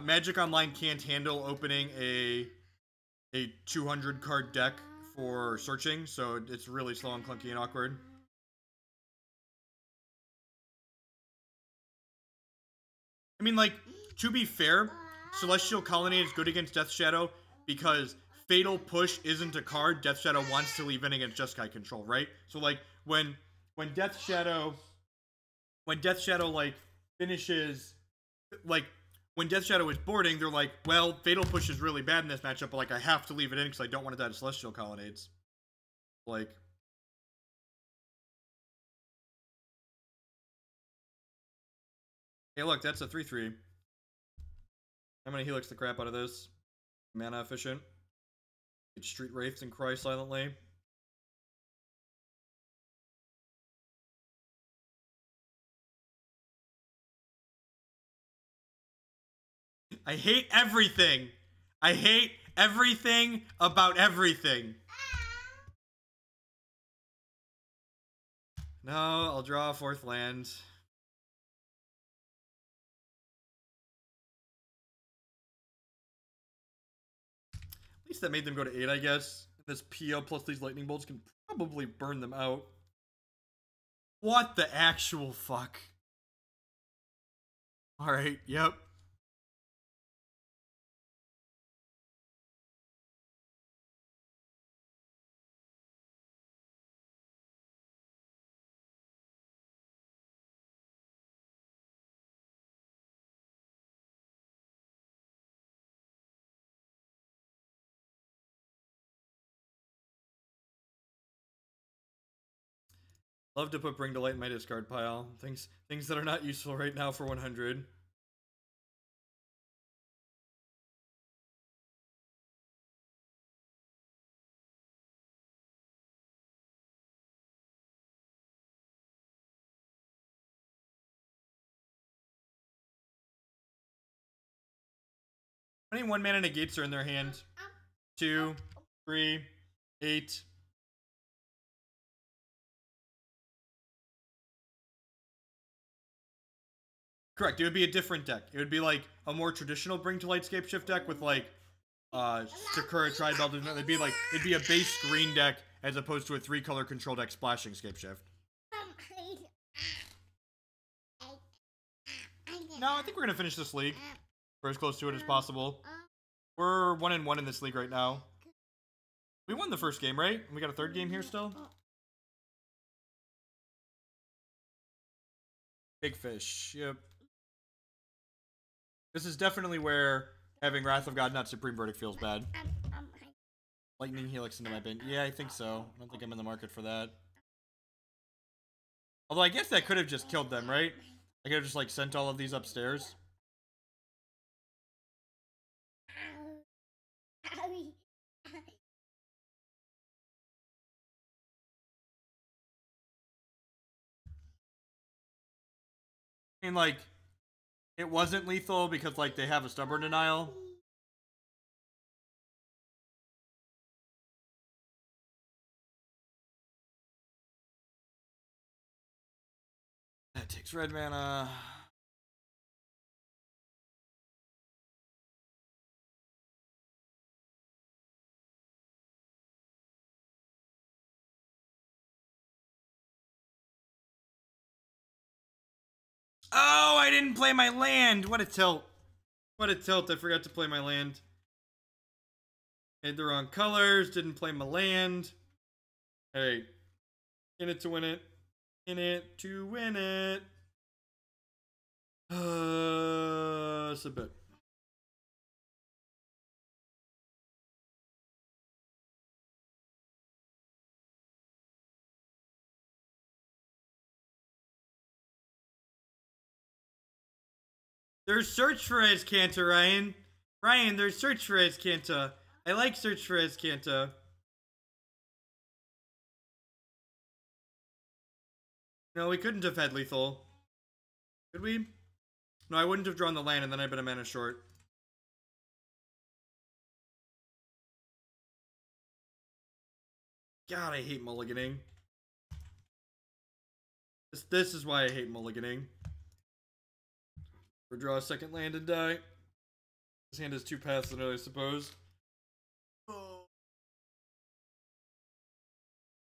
Magic Online can't handle opening a 200 card deck for searching, so it's really slow and clunky and awkward. I mean, like, to be fair, Celestial Colonnade is good against Death Shadow because Fatal Push isn't a card Death Shadow wants to leave in against jeskai control, right? So like when Death Shadow like finishes, like when Death Shadow is boarding, they're like, well, Fatal Push is really bad in this matchup, but like I have to leave it in because I don't want to die to Celestial Colonnades. Like, hey, look, that's a 3/3. I'm gonna Helix the crap out of this. Mana efficient. Get Street Wraiths and cry silently. I hate everything. I hate everything about everything. No, I'll draw a 4th land. At least that made them go to 8, I guess. This Pia plus these lightning bolts can probably burn them out. What the actual fuck? Alright, yep. Love to put Bring to Light in my discard pile. Things that are not useful right now for 100. How many 1-mana negates are in their hand? 2, 3, 8. Correct, it would be a different deck. It would be like a more traditional Bring to Light Scapeshift deck with like Sakura Tribal. It'd be a base green deck as opposed to a 3-color control deck splashing Scapeshift. No, I think we're gonna finish this league. We're as close to it as possible. We're 1-1 in this league right now. We won the first game, right? We got a 3rd game here still. Big fish. Yep. This is definitely where having Wrath of God, not Supreme Verdict feels bad. Lightning Helix into my bin. Yeah, I think so. I don't think I'm in the market for that. Although I guess that could have just killed them, right? I could have just like sent all of these upstairs. I mean, like, it wasn't lethal because, like, they have a Stubborn Denial. That takes red mana. Oh, I didn't play my land. What a tilt. What a tilt. I forgot to play my land. Had the wrong colors. Didn't play my land. Hey. In it to win it. In it to win it. It's a bit. There's search for Azcanta, Ryan. Ryan, there's search for Azcanta. I like search for Azcanta. No, we couldn't have had lethal. Could we? No, I wouldn't have drawn the land and then I'd been a mana short. God, I hate mulliganing. This is why I hate mulliganing. Or draw a 2nd land and die. This hand has 2 paths in it, I suppose. Oh.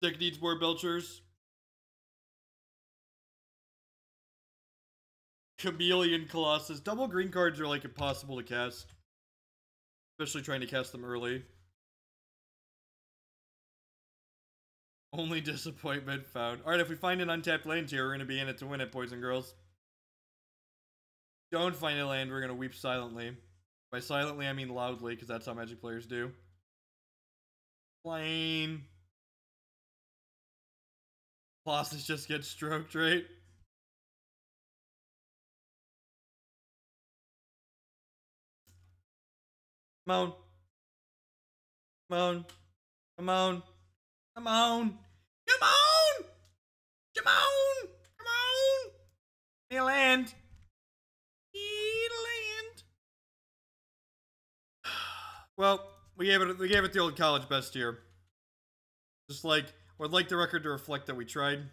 Deck needs more Belchers. Chameleon Colossus. Double green cards are like impossible to cast. Especially trying to cast them early. Only disappointment found. Alright, if we find an untapped land here, we're going to be in it to win it, boys and girls. Don't find a land, we're going to weep silently. By silently, I mean loudly, because that's how Magic players do. Plain. Colossus just gets stroked, right? Come on. Come on. Come on. Come on. Come on! Come on! Come on! Need a land. Need a land. Well, we gave it the old college best here. Just like, would like the record to reflect that we tried.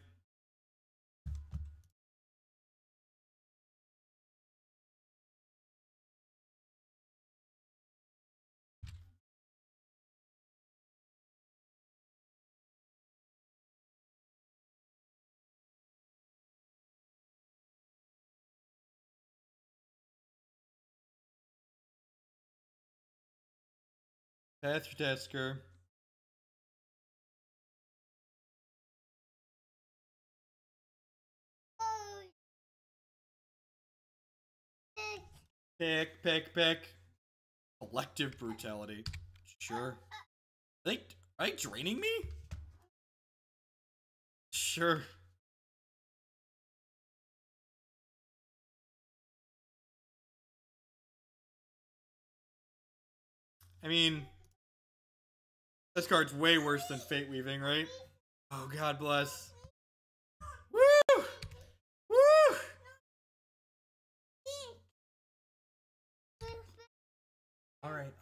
Path your tasker. Pick. Collective brutality. Sure. Are they draining me? Sure. I mean, this card's way worse than Fate Weaving, right? Oh, God bless. Woo! Woo! All right.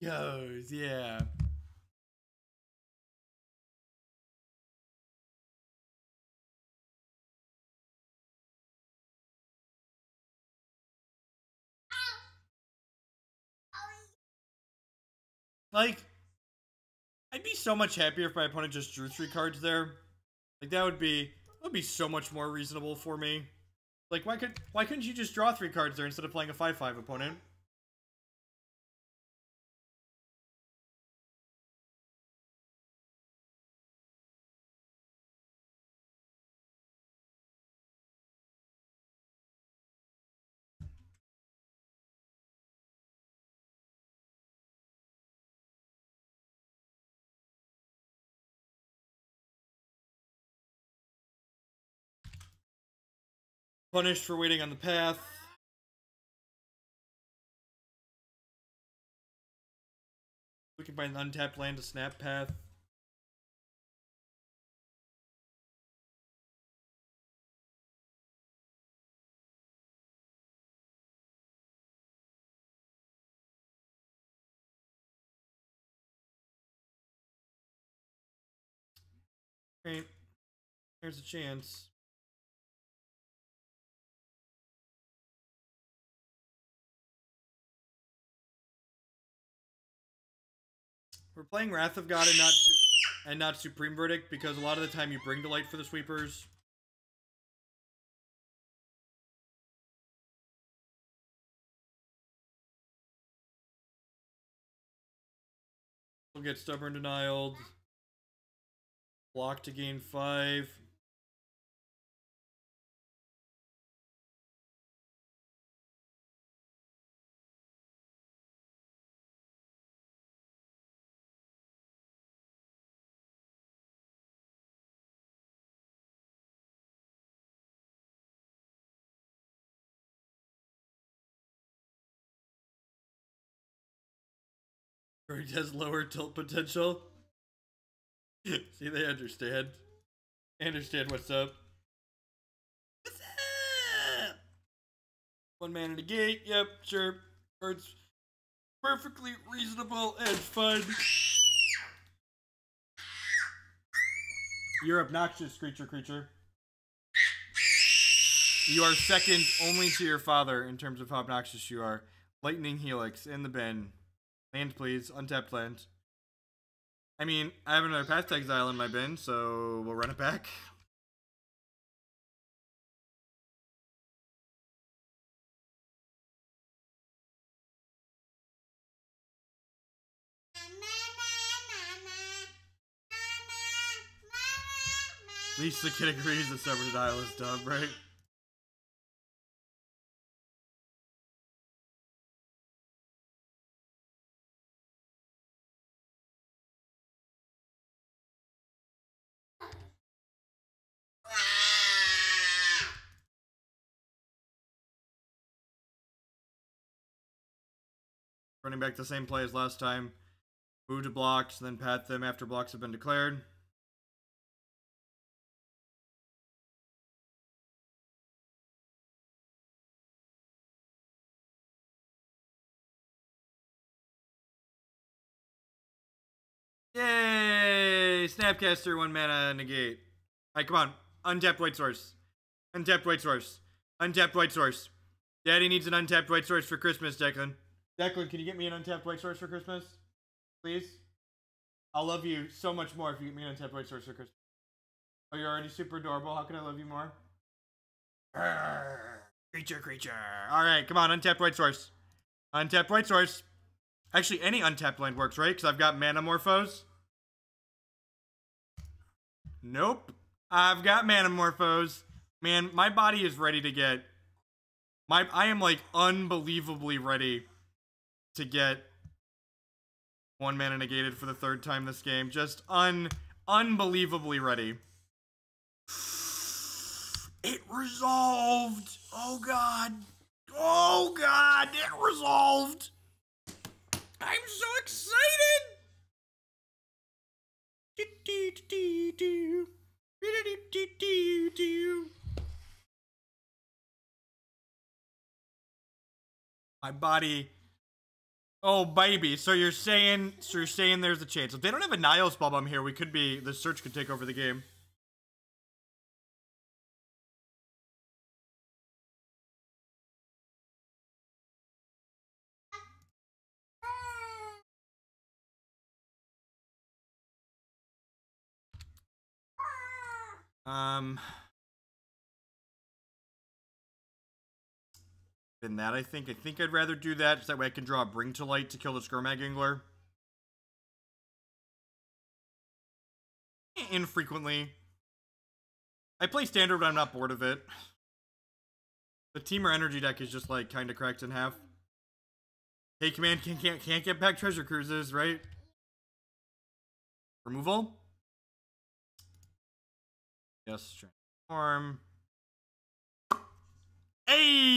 Goes, yeah. Like, I'd be so much happier if my opponent just drew 3 cards there. Like, that would be so much more reasonable for me. Like, why couldn't you just draw 3 cards there instead of playing a 5/5 opponent? Punished for waiting on the path. We can find an untapped land to snap path. Right. There's a chance. We're playing Wrath of God and not Supreme Verdict because a lot of the time you bring Delight for the sweepers. We'll get Stubborn Denialed. Block to gain 5. Or he has lower tilt potential. See, they understand. They understand what's up. What's up? 1 mana negate. Yep, sure. Card's perfectly reasonable and fun. You're obnoxious, creature. You are second only to your father in terms of how obnoxious you are. Lightning Helix in the bin. Land, please. Untapped land. I mean, I have another Path to Exile in my bin, so we'll run it back. At least the kid agrees that Severed Dial is dumb, right? Running back the same play as last time. Move to blocks, then path them after blocks have been declared. Yay! Snapcaster, 1 mana, negate. Alright, come on. Untapped white source. Untapped white source. Untapped white source. Daddy needs an untapped white source for Christmas, Declan. Declan, can you get me an untapped white source for Christmas? Please? I'll love you so much more if you get me an untapped white source for Christmas. Oh, you're already super adorable. How can I love you more? Creature. Alright, come on. Untapped white source. Untapped white source. Actually, any untapped land works, right? Because I've got Manamorphose. Nope. I've got Manamorphose. Man, my body is ready to get... I am, like, unbelievably ready to get 1 mana negated for the 3rd time this game. Just unbelievably ready. It resolved! Oh, God. Oh, God! It resolved! I'm so excited! My body. Oh baby, so you're saying there's a chance. If they don't have a Nihil Spellbomb here, the search could take over the game. Than that, I think I'd rather do that, just that way I can draw a Bring to Light to kill the Skirmag Angler. Infrequently. I play Standard, but I'm not bored of it. The Teamer Energy deck is just, like, kind of cracked in half. Hey, Command can't get back Treasure Cruises, right? Removal? Yes, transform. Hey!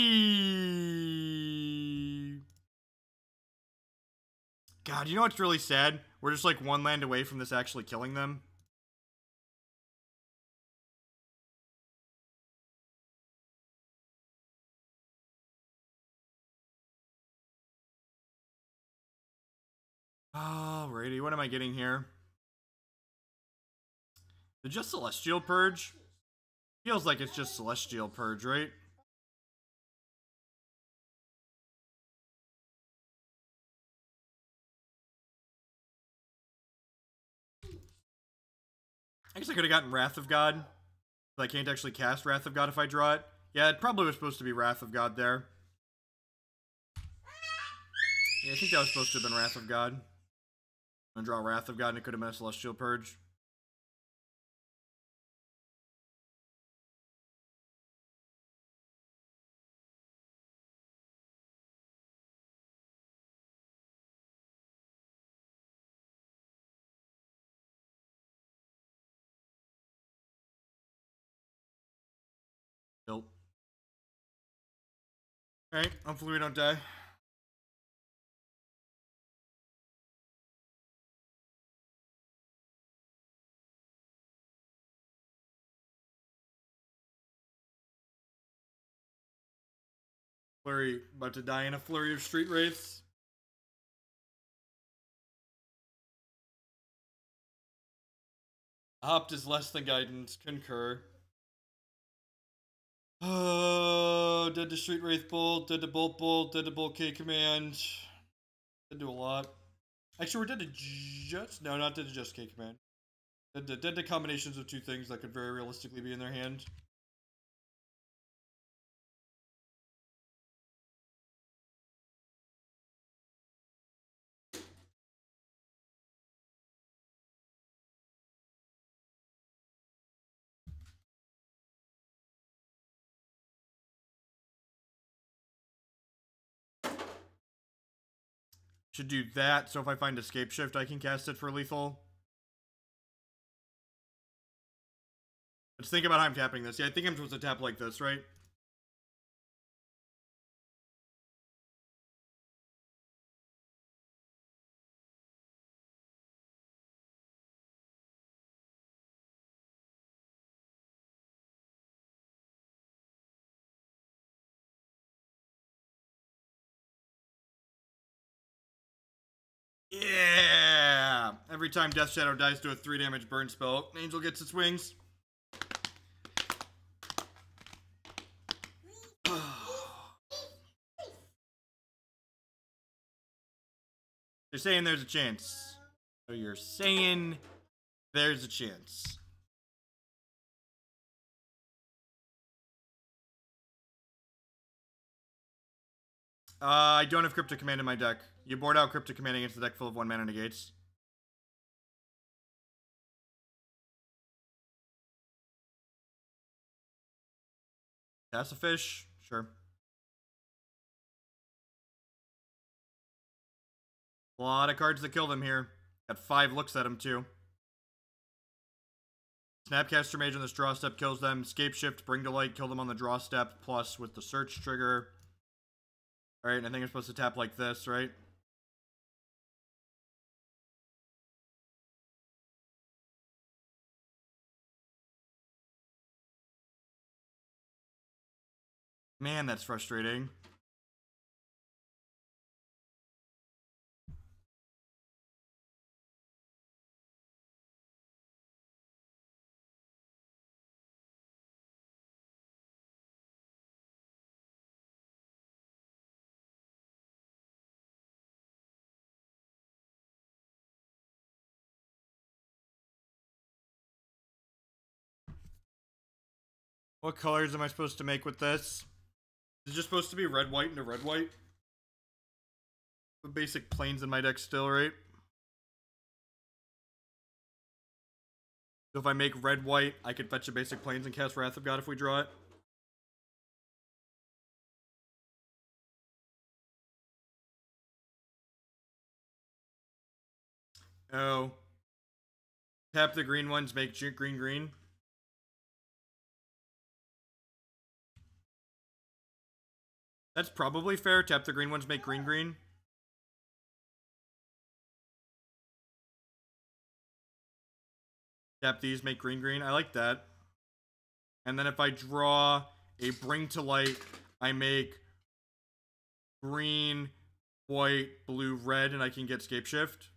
God, you know what's really sad? We're just like 1 land away from this actually killing them. Alrighty, what am I getting here? Is it just Celestial Purge? Feels like it's just Celestial Purge, right? I guess I could have gotten Wrath of God. But I can't actually cast Wrath of God if I draw it. Yeah, it probably was supposed to be Wrath of God there. Yeah, I think that was supposed to have been Wrath of God. I'm gonna draw Wrath of God and it could have been a Celestial Purge. Nope. Alright, hopefully we don't die. Flurry, about to die in a flurry of Street Wraiths. Opt is less than guidance, concur. Oh, dead to Street Wraith Bolt, dead to Bolt Bolt, dead to Bolt K Command. Did do a lot. Actually, we're dead to just... No, not dead to jeskai command. Dead to combinations of two things that could very realistically be in their hand. Should do that, so if I find Scapeshift, I can cast it for lethal. Let's think about how I'm tapping this. Yeah, I think I'm supposed to tap like this, right? Yeah! Every time Death Shadow dies to a 3 damage burn spell, Angel gets its wings. You're saying there's a chance. So you're saying there's a chance. I don't have Cryptic Command in my deck. You board out Cryptic Command against the deck full of 1 mana negates. Cast a fish? Sure. A lot of cards that kill them here. Got 5 looks at them too. Snapcaster Mage on this draw step kills them. Scapeshift, Bring to Light, kill them on the draw step, plus with the search trigger. Alright, I think I'm supposed to tap like this, right? Man, that's frustrating. What colors am I supposed to make with this? Is it just supposed to be red, white, into red, white? The basic planes in my deck still, right? So if I make red, white, I could fetch a basic planes and cast Wrath of God if we draw it. Oh. Tap the green ones, make green, green. That's probably fair. Tap the green ones, make green, green. Tap these, make green, green. I like that. And then if I draw a Bring to Light, I make green, white, blue, red, and I can get Scapeshift.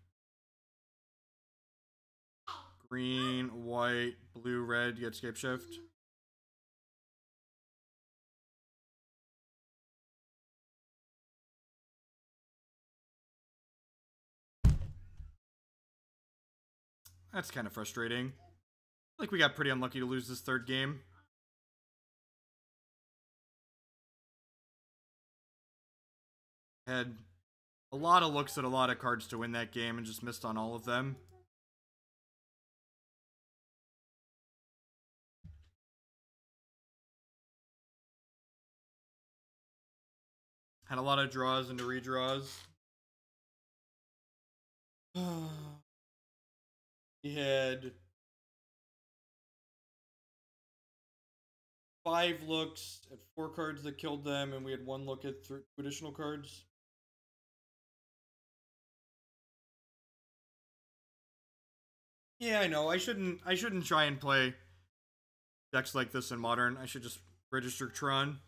Green, white, blue, red, get Scapeshift. That's kind of frustrating. I think we got pretty unlucky to lose this third game. Had a lot of looks at a lot of cards to win that game and just missed on all of them. Had a lot of draws into redraws. He had 5 looks at 4 cards that killed them, and we had 1 look at 2 additional cards. Yeah, I know. I shouldn't try and play decks like this in Modern. I should just register Tron.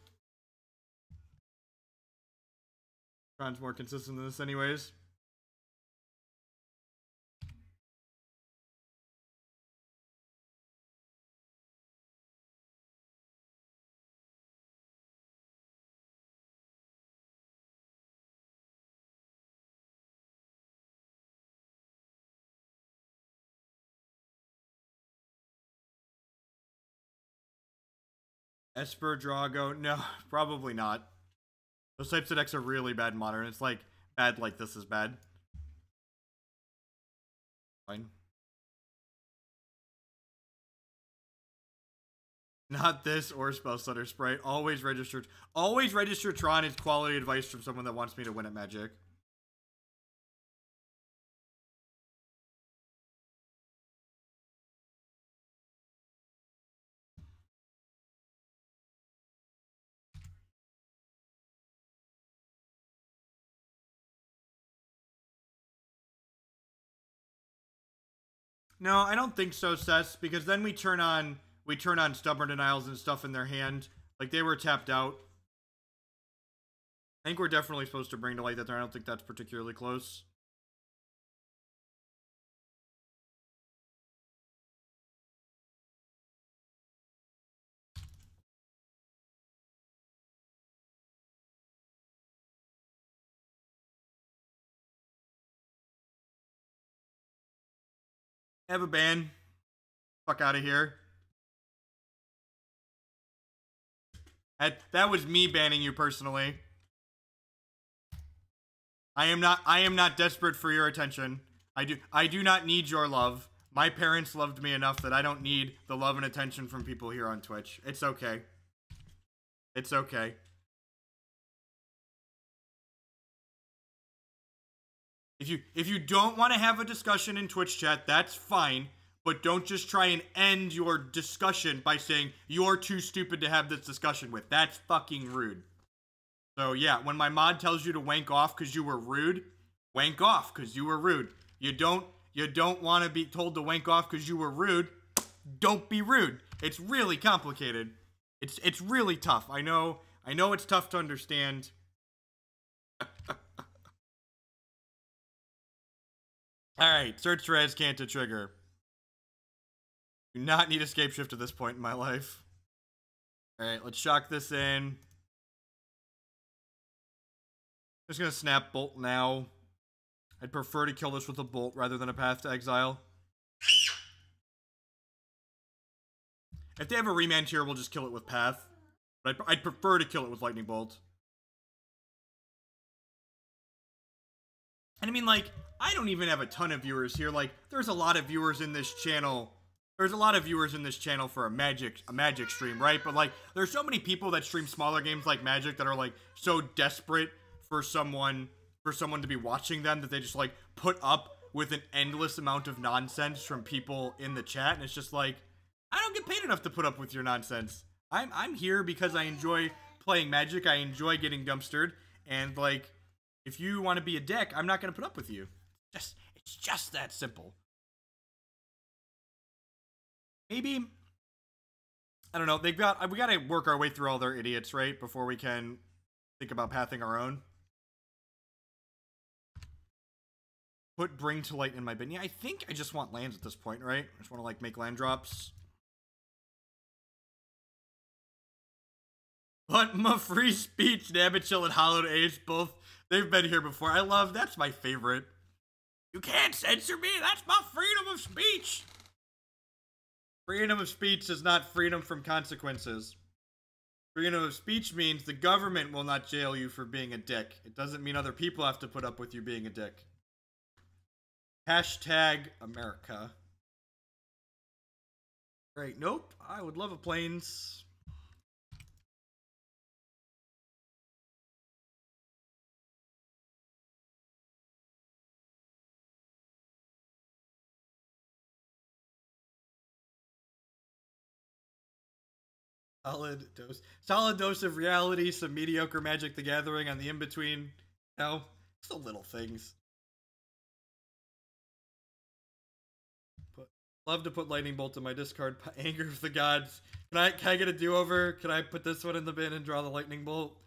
Tron's more consistent than this anyways. Esper, Drago, no, probably not. Those types of decks are really bad in Modern. It's like, bad like this is bad. Fine. Not this or Spell Snare Sprite. Always register Tron is quality advice from someone that wants me to win at Magic. No, I don't think so, Sess, because then we turn on Stubborn Denials and stuff in their hand. Like, they were tapped out. I think we're definitely supposed to bring to light that there. I don't think that's particularly close. Have a ban. Fuck out of here. That was me banning you personally. I am not desperate for your attention. I do not need your love. My parents loved me enough that I don't need the love and attention from people here on Twitch. It's okay. It's okay. If you don't want to have a discussion in Twitch chat, that's fine. But don't just try and end your discussion by saying you're too stupid to have this discussion with. That's fucking rude. So yeah, when my mod tells you to wank off because you were rude, wank off because you were rude. You don't want to be told to wank off because you were rude. Don't be rude. It's really complicated. It's really tough. I know it's tough to understand. Alright, search for Azcanta trigger. Do not need Scapeshift at this point in my life. Alright, let's shock this in. Just gonna snap Bolt now. I'd prefer to kill this with a Bolt rather than a Path to Exile. If they have a remand here, we'll just kill it with Path. But I'd prefer to kill it with Lightning Bolt. And I mean, like, I don't even have a ton of viewers here. Like, there's a lot of viewers in this channel. There's a lot of viewers in this channel for a Magic stream, right? But, like, there's so many people that stream smaller games like Magic that are, like, so desperate for someone to be watching them that they just, like, put up with an endless amount of nonsense from people in the chat. And it's just like, I don't get paid enough to put up with your nonsense. I'm here because I enjoy playing Magic. I enjoy getting dumpstered. And, like, if you want to be a dick, I'm not going to put up with you. It's just that simple. Maybe, I don't know, we got to work our way through all their idiots, right? Before we can think about pathing our own. Put Bring to Light in my bin. Yeah, I think I just want lands at this point, right? I just want to, like, make land drops. But my free speech, Nabbitchill and Hallowed Ace, both, they've been here before. That's my favorite. You can't censor me, that's my freedom of speech. Freedom of speech is not freedom from consequences. Freedom of speech means the government will not jail you for being a dick. It doesn't mean other people have to put up with you being a dick. Hashtag America. Right, nope. I would love a plains. Solid dose of reality, some mediocre Magic the Gathering on the in-between. No, it's the little things. Love to put Lightning Bolt in my discard. Anger of the Gods. Can I get a do-over? Can I put this one in the bin and draw the Lightning Bolt?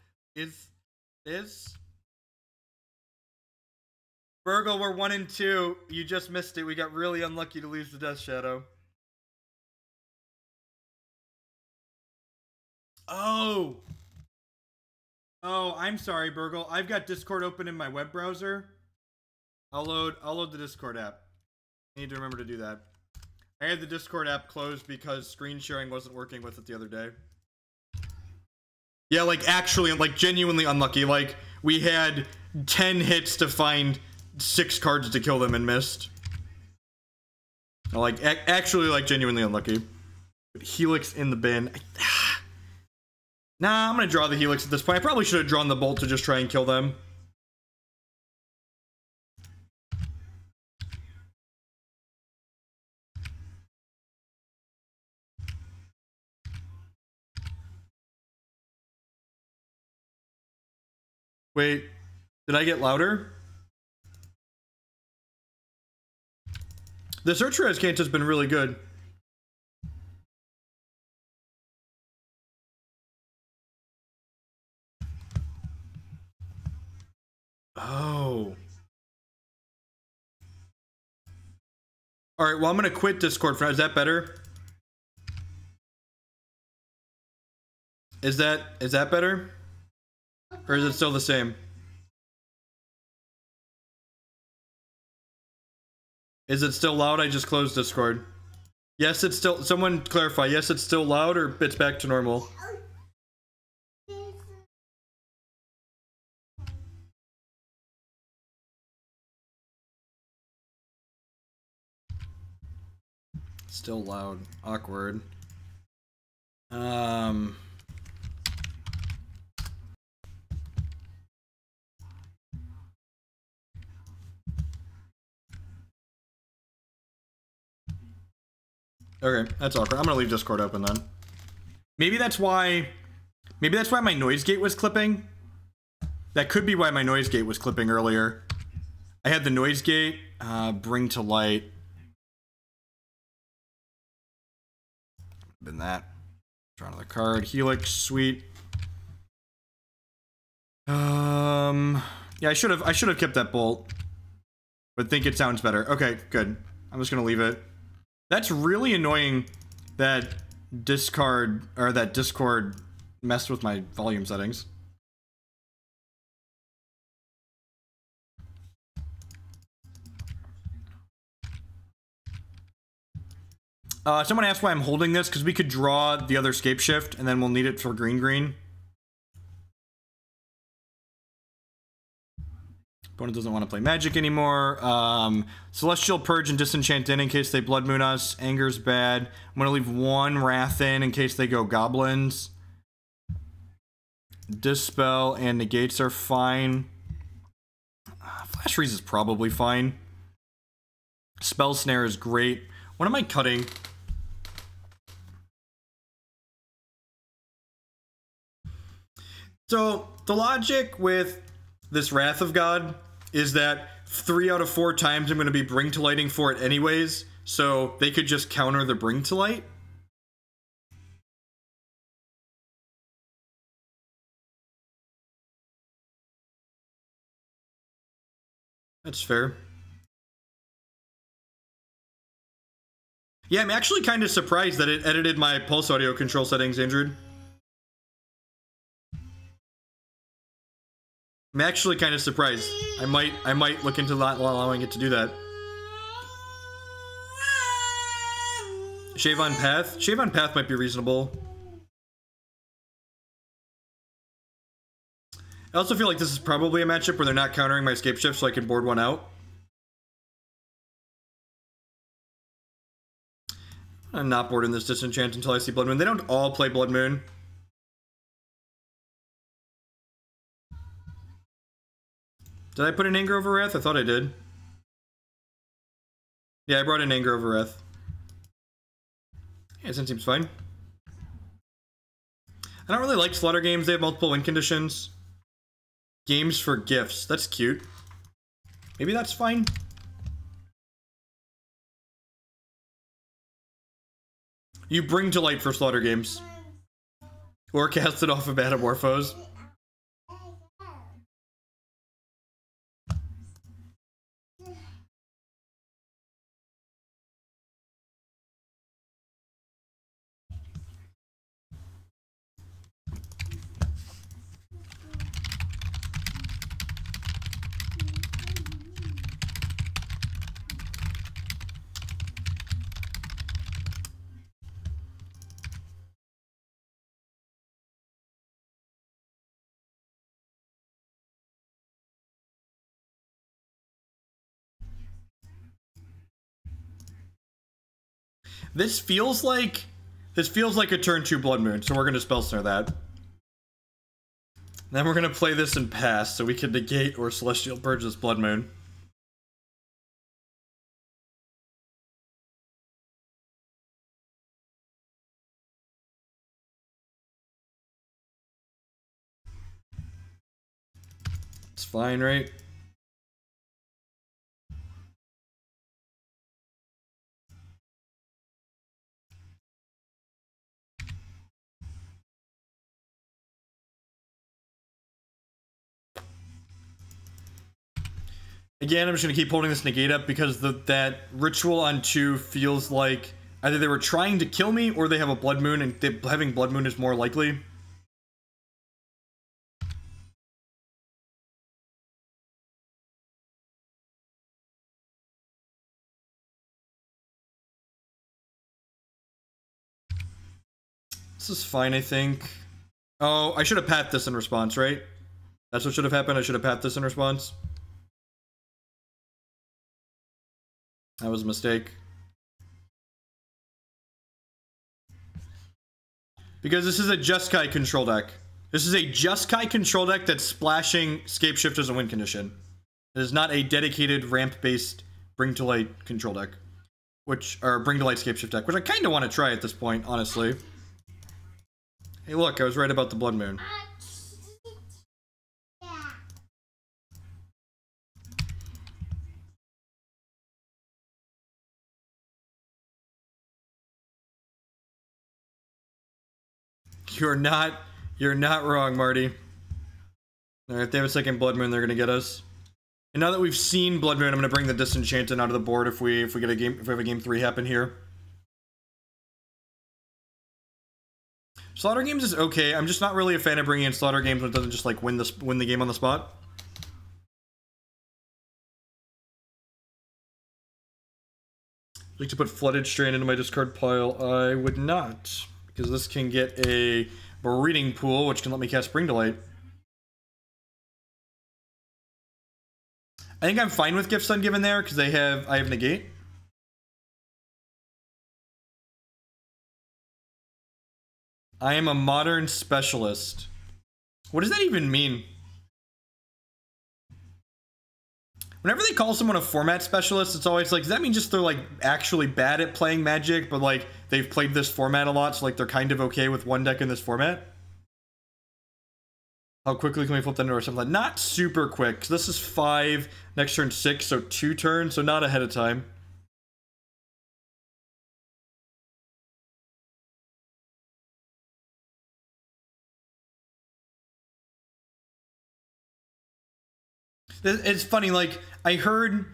Burgle, we're 1-2. You just missed it. We got really unlucky to lose the Death Shadow. Oh, I'm sorry, Burgle. I've got Discord open in my web browser. I'll load the Discord app. I need to remember to do that. I had the Discord app closed because screen sharing wasn't working with it the other day. Yeah, like actually, like genuinely unlucky. Like we had 10 hits to find 6 cards to kill them and missed. Like actually, like genuinely unlucky. Helix in the bin. Nah, I'm gonna draw the Helix at this point. I probably should have drawn the Bolt to just try and kill them. Wait, did I get louder? The search for Azcanta has been really good. Oh. Alright, well I'm gonna quit Discord for now. Is that better? Is that better? Or is it still the same? Is it still loud? I just closed Discord. Yes, it's still, someone clarify. Yes, it's still loud or it's back to normal? Still loud. Awkward. Okay, that's awkward. I'm gonna leave Discord open then. Maybe that's why my noise gate was clipping. That could be why my noise gate was clipping earlier. I had the noise gate, bring to light. Been that. Draw another card. Helix, sweet. Yeah, I should have kept that bolt. But think it sounds better. Okay, good. I'm just gonna leave it. That's really annoying that Discord messed with my volume settings. Someone asked why I'm holding this, because we could draw the other Scapeshift, and then we'll need it for green. Opponent doesn't want to play Magic anymore. Celestial Purge and Disenchant in case they Blood Moon us. Anger's bad. I'm going to leave 1 Wrath in case they go Goblins. Dispel and Negates are fine. Flashfreeze is probably fine. Spell Snare is great. What am I cutting? So, the logic with this Wrath of God is that 3 out of 4 times I'm going to be Bring to Lighting for it anyways, so they could just counter the Bring to Light. That's fair. Yeah, I'm actually kind of surprised that it edited my pulse audio control settings, Andrew. I'm actually kind of surprised. I might look into not allowing it to do that. Shave on Path? Shave on Path might be reasonable. I also feel like this is probably a matchup where they're not countering my Scapeshift, so I can board one out. I'm not boarding this Disenchant until I see Blood Moon. They don't all play Blood Moon. Did I put an Anger over Wrath? I thought I did. Yeah, I brought in Anger over Wrath. Yeah, this seems fine. I don't really like Slaughter games. They have multiple win conditions. Games for gifts. That's cute. Maybe that's fine. You bring to light for Slaughter games. Or cast it off of Manamorphose. This feels like a turn 2 Blood Moon, so we're gonna Spell Snare that. Then we're gonna play this and pass, so we can negate or Celestial Purge this Blood Moon. It's fine, right? Again, I'm just going to keep holding this negate up because that ritual on 2 feels like either they were trying to kill me or they have a Blood Moon, and having Blood Moon is more likely. This is fine, I think. Oh, I should have pathed this in response, right? That's what should have happened. I should have pathed this in response. That was a mistake. Because this is a jeskai control deck. This is a jeskai control deck that's splashing Scapeshift as a win condition. It is not a dedicated ramp-based Bring to Light control deck. Or Bring to Light Scapeshift deck, which I kind of want to try at this point, honestly. Hey look, I was right about the Blood Moon. You're not wrong, Marty. Alright, if they have a second Blood Moon, they're gonna get us. And now that we've seen Blood Moon, I'm gonna bring the Disenchanted out of the board if we have a game 3 happen here. Slaughter Games is okay. I'm just not really a fan of bringing in Slaughter Games when it doesn't just like win the game on the spot. I'd like to put Flooded Strand into my discard pile. I would not, because this can get a Breeding Pool, which can let me cast Bring to Light. I think I'm fine with Gift Sun given there because I have Negate. I am a modern specialist. What does that even mean? Whenever they call someone a format specialist, it's always like, does that mean just they're like actually bad at playing Magic, but like they've played this format a lot, so like they're kind of okay with one deck in this format? How quickly can we flip that into or something like that? Not super quick, because this is 5, next turn 6, so 2 turns, so not ahead of time. It's funny, like I heard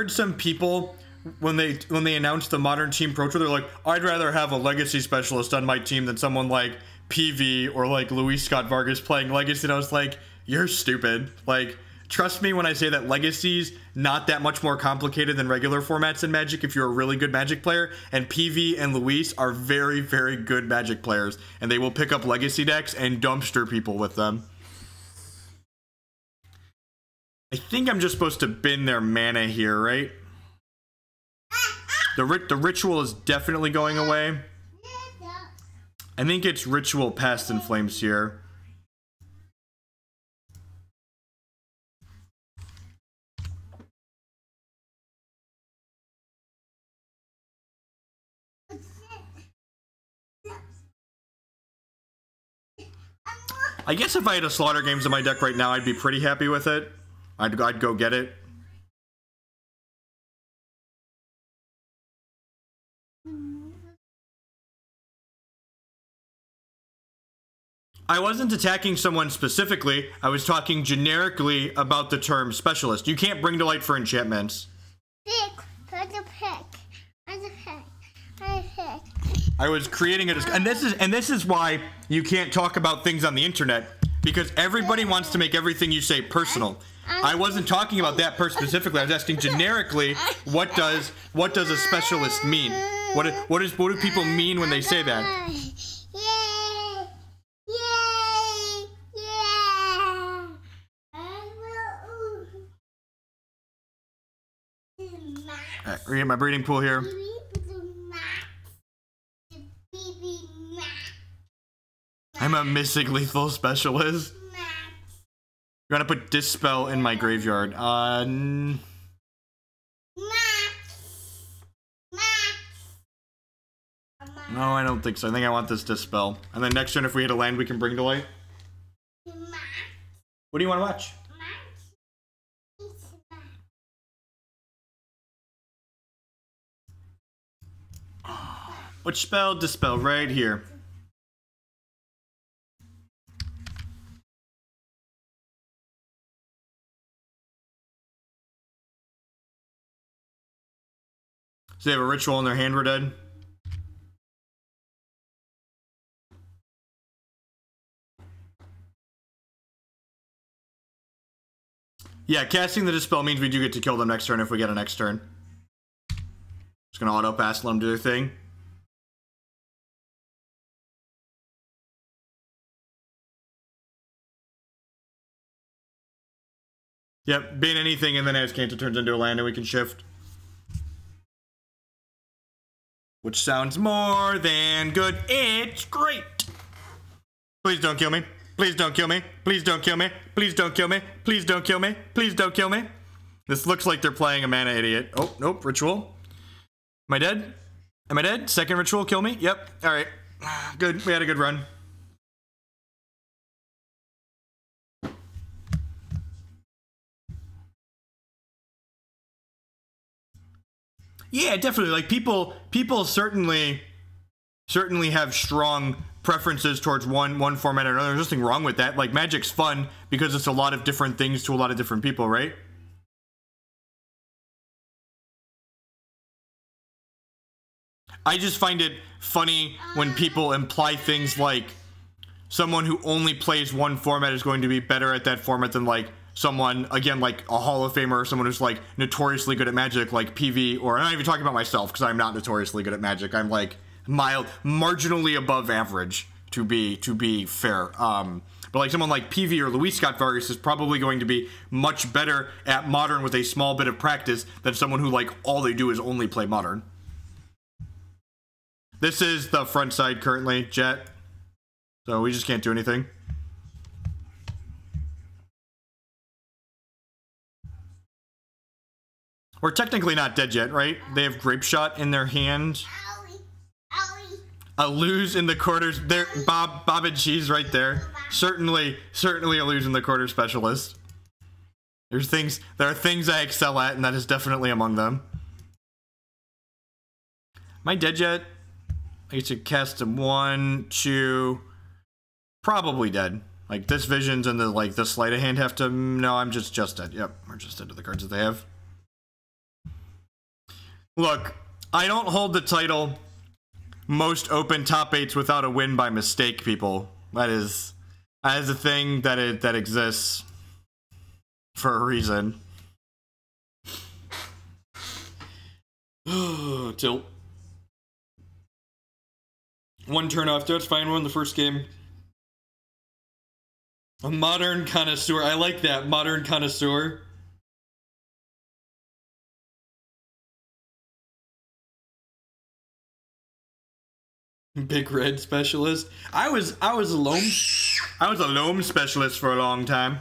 some people when they announced the modern team pro tour, they're like, I'd rather have a legacy specialist on my team than someone like PV or like Luis Scott Vargas playing legacy. And I was like, you're stupid. Like, trust me when I say that legacy's not that much more complicated than regular formats in Magic if you're a really good Magic player, and PV and Luis are very, very good Magic players, and they will pick up legacy decks and dumpster people with them. I think I'm just supposed to bin their mana here, right? The ritual is definitely going away. I think it's Ritual Past in Flames here. I guess if I had a Slaughter Games in my deck right now, I'd be pretty happy with it. I'd go get it. I wasn't attacking someone specifically. I was talking generically about the term specialist. You can't bring to light for enchantments. I was creating and this is why you can't talk about things on the internet, because everybody wants to make everything you say personal. I wasn't talking about that person specifically. I was asking generically, what does a specialist mean? What do people mean when they say that? Alright, we're getting my breeding pool here. I'm a Mystic Lethal Specialist. You're gonna put Dispel in my graveyard. No, I don't think so. I think I want this Dispel. And then next turn, if we hit a land, we can bring to light. What do you want to watch? Which spell? Dispel right here. So they have a ritual in their hand, we're dead. Yeah, casting the Dispel means we do get to kill them next turn if we get a next turn. Just gonna auto pass, let them do their thing. Yep, bait anything and then Azcanta turns into a land and we can shift. Which sounds more than good. It's great. Please don't kill me. Please don't kill me. Please don't kill me. Please don't kill me. Please don't kill me. Please don't kill me. This looks like they're playing a mana idiot. Oh, nope. Ritual. Am I dead? Am I dead? Second ritual, kill me? Yep. All right. Good. We had a good run. Yeah, definitely. Like people certainly have strong preferences towards one format or another. There's nothing wrong with that. Like Magic's fun because it's a lot of different things to a lot of different people, right? I just find it funny when people imply things like someone who only plays one format is going to be better at that format than like someone, again, like a Hall of Famer or someone who's like notoriously good at Magic, like PV, or I'm not even talking about myself because I'm not notoriously good at Magic. I'm like marginally above average to be fair. But like someone like PV or Luis Scott Vargas is probably going to be much better at Modern with a small bit of practice than someone who like all they do is only play Modern. This is the front side currently, Jet. So we just can't do anything. We're technically not dead yet, right? They have Grape Shot in their hand. A lose in the quarters. There, Bob and Cheese right there. Certainly a lose in the quarter specialist. There are things I excel at, and that is definitely among them. Am I dead yet? I get to cast him 1, 2. Probably dead. Like this Visions and the sleight of hand have to. No, I'm just dead. Yep, we're just dead to the cards that they have. Look, I don't hold the title most open top 8s without a win by mistake, people. That is a thing that exists for a reason. Tilt. 1 turn off. That's fine. We're in the first game. A Modern Connoisseur. I like that. Modern Connoisseur. Big Red Specialist. I was a loam specialist for a long time.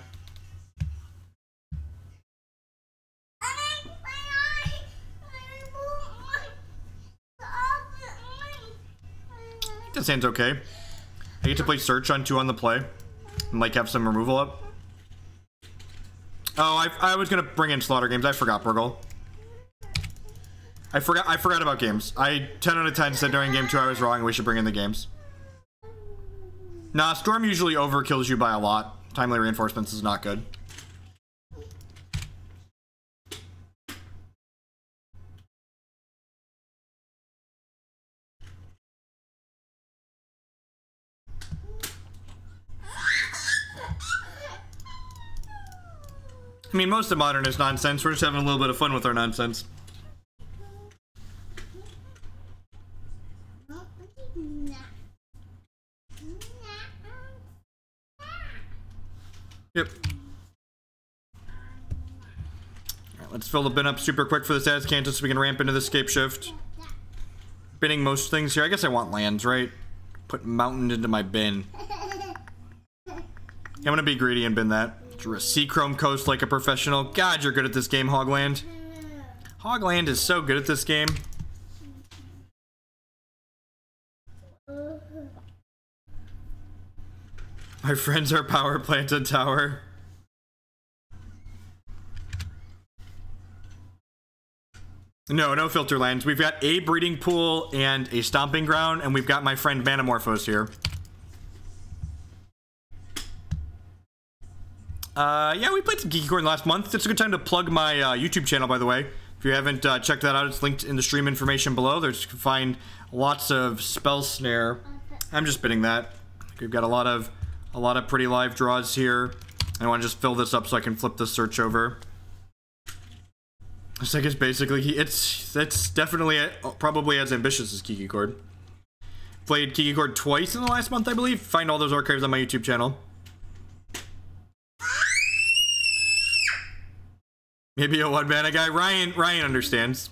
This hand's okay. I get to play Search on 2 on the play and like have some removal up. Oh, I was gonna bring in Slaughter Games. I forgot, Burgle. I forgot about games. 10 out of 10 said during game 2 I was wrong and we should bring in the games. Nah, Storm usually overkills you by a lot. Timely Reinforcements is not good. I mean, most of Modern is nonsense. We're just having a little bit of fun with our nonsense. Yep. Alright, let's fill the bin up super quick for this Azcanta so we can ramp into the Scapeshift. Binning most things here. I guess I want lands, right? Put Mountain into my bin. gonna be greedy and bin that. Drew a Seachrome Coast like a professional. God, you're good at this game, Hogland. Hogland is so good at this game. My friends are power plant and tower. No filter lands. We've got a breeding pool and a stomping ground, and we've got my friend Manamorphose here. Yeah, we played some Geeky Corn last month. It's a good time to plug my YouTube channel, by the way. If you haven't checked that out, it's linked in the stream information below. There's you can find lots of Spell Snare. I'm just bidding that. We've got a lot of pretty live draws here. I want to just fill this up so I can flip this search over. This deck is basically it's definitely probably as ambitious as Kiki Cord. Played Kiki Cord twice in the last month, I believe. Find all those archives on my YouTube channel. Maybe a one-mana guy. Ryan understands.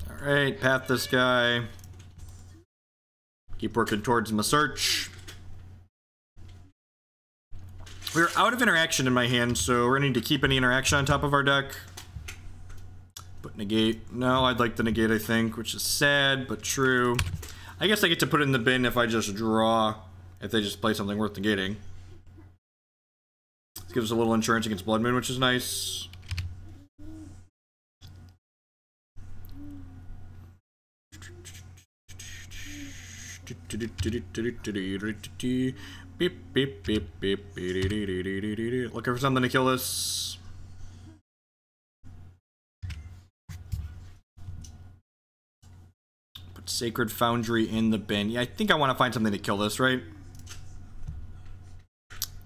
Alright, path this guy. Keep working towards my search. We're out of interaction in my hand, so we're gonna need to keep any interaction on top of our deck. But negate. No, I'd like the negate, I think, which is sad, but true. I guess I get to put it in the bin if I just draw, if they just play something worth negating. This gives us a little insurance against Blood Moon, which is nice. Beep, beep, beep, beep, beep. Looking for something to kill this. Put Sacred Foundry in the bin. Yeah, I think I want to find something to kill this, right?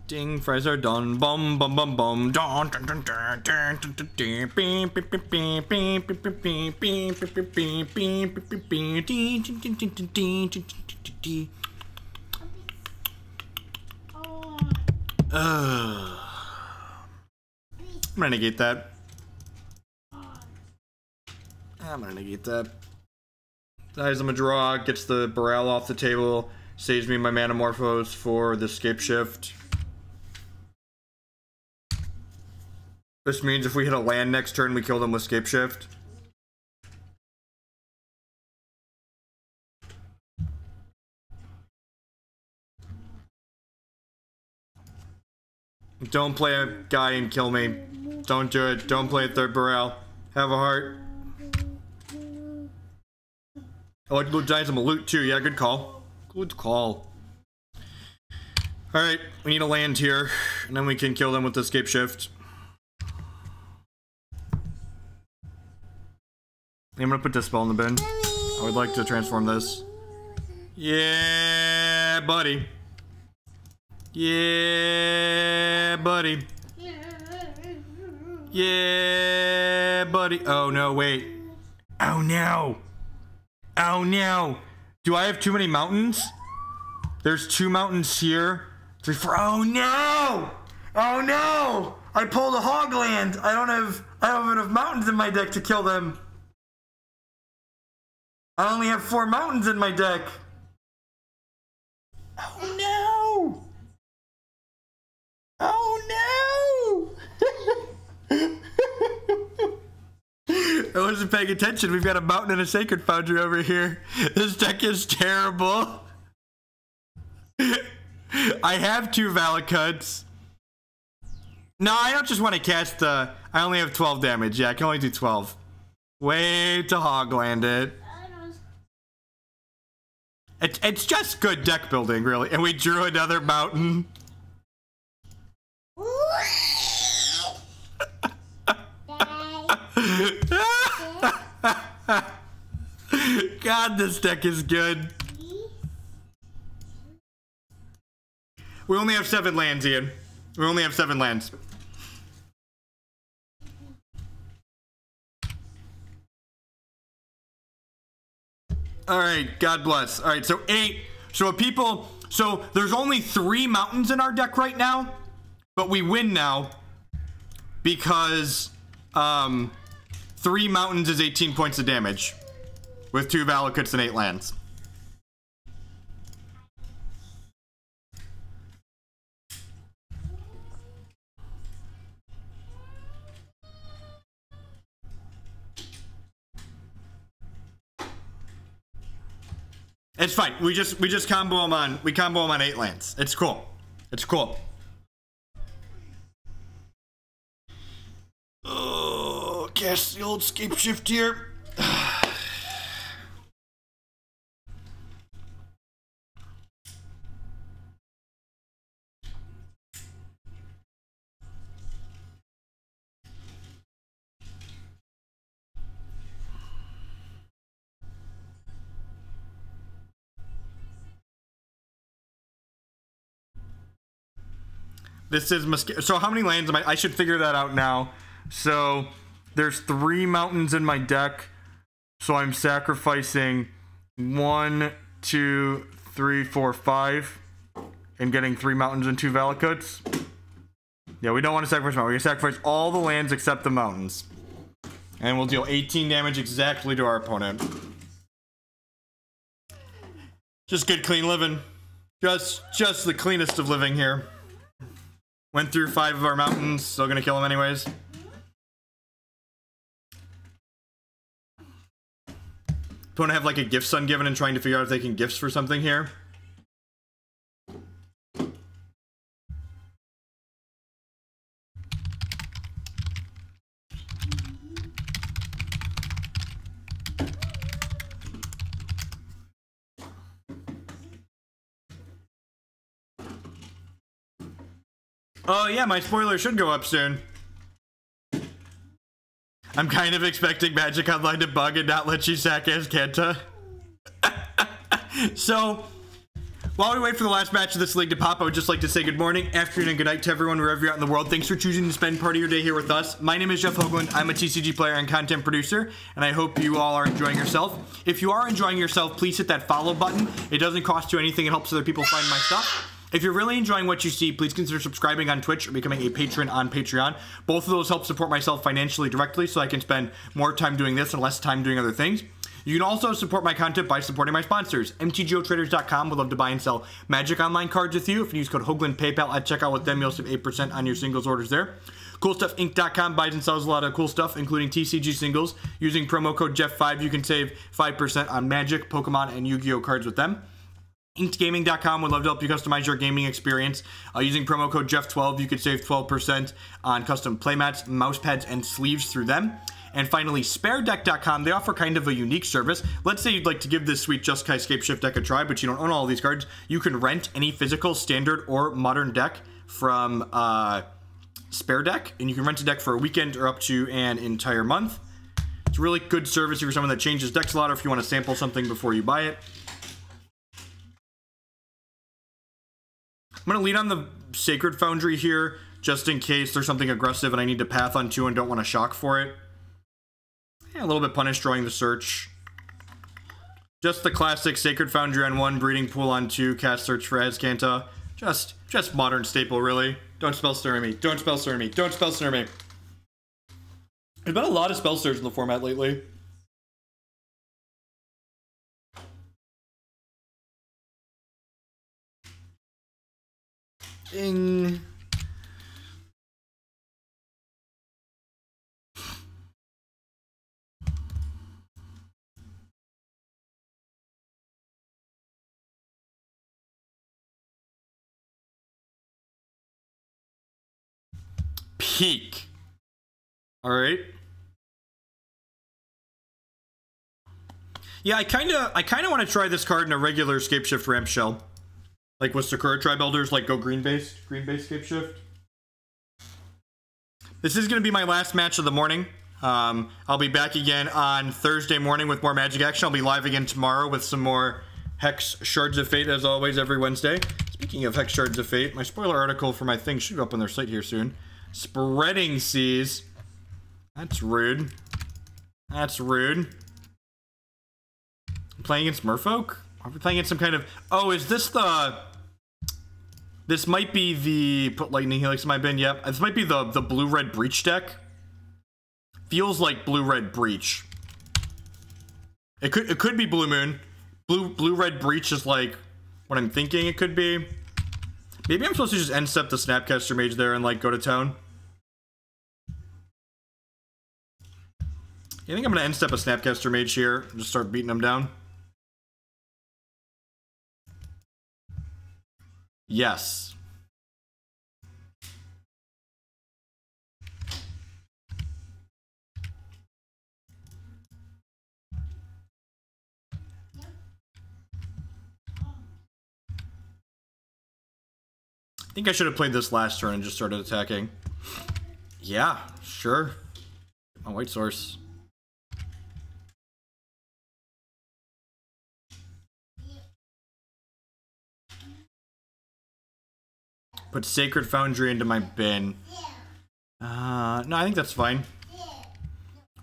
Ding, fries are done. Bum, bum, bum, bum. Dun, dun, dun, dun, dun, dun, dun, dun. Beep, beep, beep, beep, beep, beep, beep, beep, beep, beep, beep, beep, beep, beep, beep, ding, ding, ding, ding, ding, ding, ding, ding, ding. I'm gonna negate that. Dies him a draw, gets the Burial off the table, saves me my Manamorphose for the Scapeshift. This means if we hit a land next turn, we kill them with Scapeshift. Don't play a guy and kill me. Don't do it. Don't play a third Burial. Have a heart. Oh, it dies him a loot too. Yeah, good call. Good call. Alright, we need a land here, and then we can kill them with the Scapeshift. I'm gonna put Dispel in the bin. I would like to transform this. Yeah, buddy. Yeah, buddy. Yeah, buddy. Oh, no, wait. Oh, no. Oh, no. Do I have too many mountains? There's 2 mountains here. 3, 4. Oh, no. Oh, no. I pulled a Hogland. I don't have enough mountains in my deck to kill them. I only have 4 mountains in my deck. Oh, no. Oh no! I wasn't paying attention. We've got a mountain and a Sacred Foundry over here. This deck is terrible. I have 2 Valakuts. No, I don't just want to cast I only have 12 damage. Yeah, I can only do 12. Way to Hogland it. It's just good deck building, really. And we drew another mountain. God, this deck is good. We only have 7 lands, Ian. We only have 7 lands. Alright, God bless. Alright, so 8. So people... So there's only 3 mountains in our deck right now. But we win now. Because... 3 mountains is 18 points of damage. with 2 Valakuts and 8 lands. It's fine. We just combo them on 8 lands. It's cool. It's cool. Oh, cast the old Scapeshift here. This is so how many lands am I should figure that out now. So there's 3 mountains in my deck, so I'm sacrificing 1, 2, 3, 4, 5 and getting 3 mountains and 2 Valakuts. Yeah, we don't want to sacrifice mountains. We're gonna sacrifice all the lands except the mountains, and we'll deal 18 damage exactly to our opponent. Just good clean living. Just the cleanest of living here. Went through 5 of our mountains, still gonna kill him anyways. Opponent have like a gifts ungiven and trying to figure out if they can gifts for something here. Oh yeah, my spoiler should go up soon. I'm kind of expecting Magic Online to bug and not let you sack Azcanta. So, while we wait for the last match of this league to pop, I would just like to say good morning, afternoon, and good night to everyone wherever you're at in the world. Thanks for choosing to spend part of your day here with us. My name is Jeff Hoagland. I'm a TCG player and content producer, and I hope you all are enjoying yourself. If you are enjoying yourself, please hit that follow button. It doesn't cost you anything. It helps other people find my stuff. If you're really enjoying what you see, please consider subscribing on Twitch or becoming a patron on Patreon. Both of those help support myself financially directly so I can spend more time doing this and less time doing other things. You can also support my content by supporting my sponsors. MTGOtraders.com would love to buy and sell Magic Online cards with you. If you use code Hoagland PayPal at checkout with them, you'll save 8% on your singles orders there. CoolStuffInc.com buys and sells a lot of cool stuff, including TCG singles. Using promo code Jeff5, you can save 5% on Magic, Pokemon, and Yu-Gi-Oh cards with them. InkedGaming.com would love to help you customize your gaming experience. Using promo code Jeff12, you could save 12% on custom playmats, mouse pads, and sleeves through them. And finally, SpareDeck.com, they offer kind of a unique service. Let's say you'd like to give this sweet jeskai Scapeshift deck a try, but you don't own all of these cards. You can rent any physical, standard, or modern deck from Spare Deck, and you can rent a deck for a weekend or up to an entire month. It's a really good service if you're someone that changes decks a lot, or if you want to sample something before you buy it. I'm going to lead on the Sacred Foundry here, just in case there's something aggressive and I need to path on 2 and don't want to shock for it. Yeah, a little bit punish drawing the search. Just the classic Sacred Foundry on 1, Breeding Pool on 2, cast search for Azcanta. Just modern staple, really. Don't Spell Snare me. Don't Spell Snare me. Don't Spell Snare me. There's been a lot of Spell Snares in the format lately. Ding. Peak. All right. Yeah, I kind of want to try this card in a regular Scapeshift ramp shell. Like with Sakura Tribe Elders, like go green base Scapeshift. This is going to be my last match of the morning. I'll be back again on Thursday morning with more Magic action. I'll be live again tomorrow with some more Hex Shards of Fate, as always, every Wednesday. Speaking of Hex Shards of Fate, my spoiler article for my thing should go up on their site here soon. Spreading Seas. That's rude. That's rude. I'm playing against Merfolk? Are we playing against some kind of... Oh, is this the... This might be the... Put Lightning Helix in my bin, yep. This might be the blue-red Breach deck. Feels like blue-red Breach. It could be Blue Moon. Blue Red Breach is like what I'm thinking it could be. Maybe I'm supposed to just end step the Snapcaster Mage there and like go to town. I think I'm gonna end step a Snapcaster Mage here and just start beating them down. Yes. I think I should have played this last turn and just started attacking. Yeah, sure. My white source. Put Sacred Foundry into my bin. No, I think that's fine.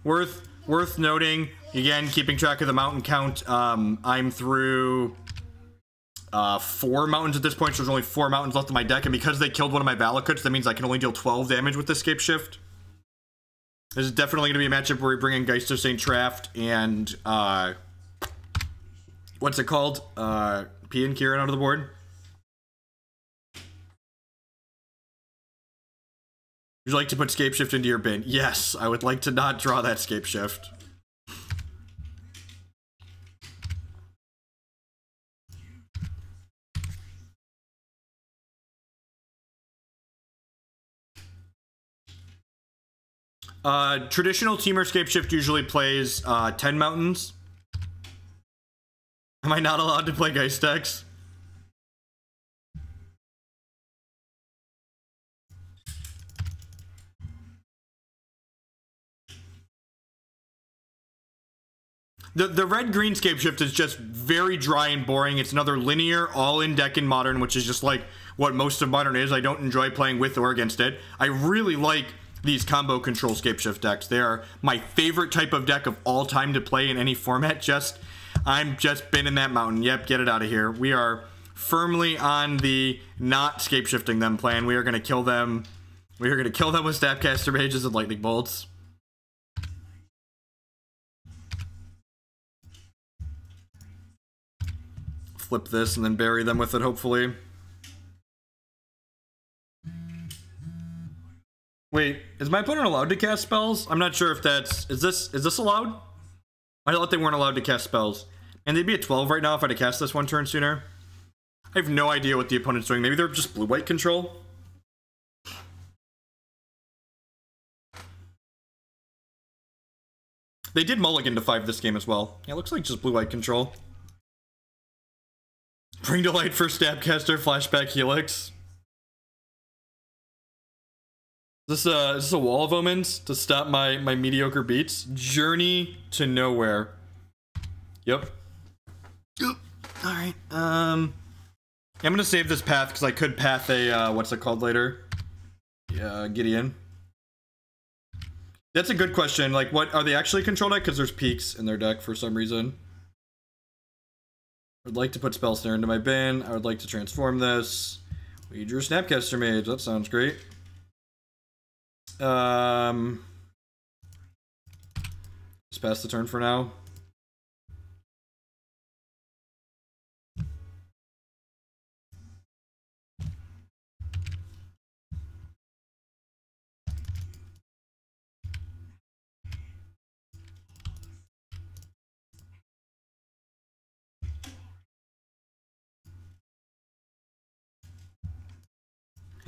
Worth noting, again, keeping track of the mountain count. I'm through 4 mountains at this point, so there's only 4 mountains left in my deck, and because they killed one of my Valakuts, that means I can only deal 12 damage with this Scapeshift. This is definitely going to be a matchup where we bring in Geist of St. Traft and, what's it called? Pia and Kiran onto the board. Would you like to put Scapeshift into your bin? Yes, I would like to not draw that Scapeshift. Traditional Teamer Scapeshift usually plays 10 mountains. Am I not allowed to play Geist decks? The red-green Scapeshift is just very dry and boring. It's another linear, all-in deck in Modern, which is just like what most of Modern is. I don't enjoy playing with or against it. I really like these combo control Scapeshift decks. They are my favorite type of deck of all time to play in any format. I'm just been in that mountain. Yep, get it out of here. We are firmly on the not Scapeshifting them plan. We are going to kill them. We are going to kill them with Snapcaster Mages and Lightning Bolts. Flip this and then bury them with it, hopefully. Wait, is my opponent allowed to cast spells? I'm not sure if that's... Is this allowed? I thought they weren't allowed to cast spells. And they'd be at 12 right now if I'd have cast this one turn sooner. I have no idea what the opponent's doing. Maybe they're just blue-white control? They did mulligan to 5 this game as well. Yeah, it looks like just blue-white control. Bring to light for Snapcaster, Flashback Helix. Is this a Wall of Omens to stop my mediocre beats? Journey to Nowhere. Yep. Alright, I'm gonna save this path because I could path a, what's it called later? Yeah, Gideon. That's a good question. Like, what, are they actually control deck? Because there's peaks in their deck for some reason. I would like to put Spell Snare into my bin. I would like to transform this. We drew Snapcaster Mage. That sounds great. Just pass the turn for now.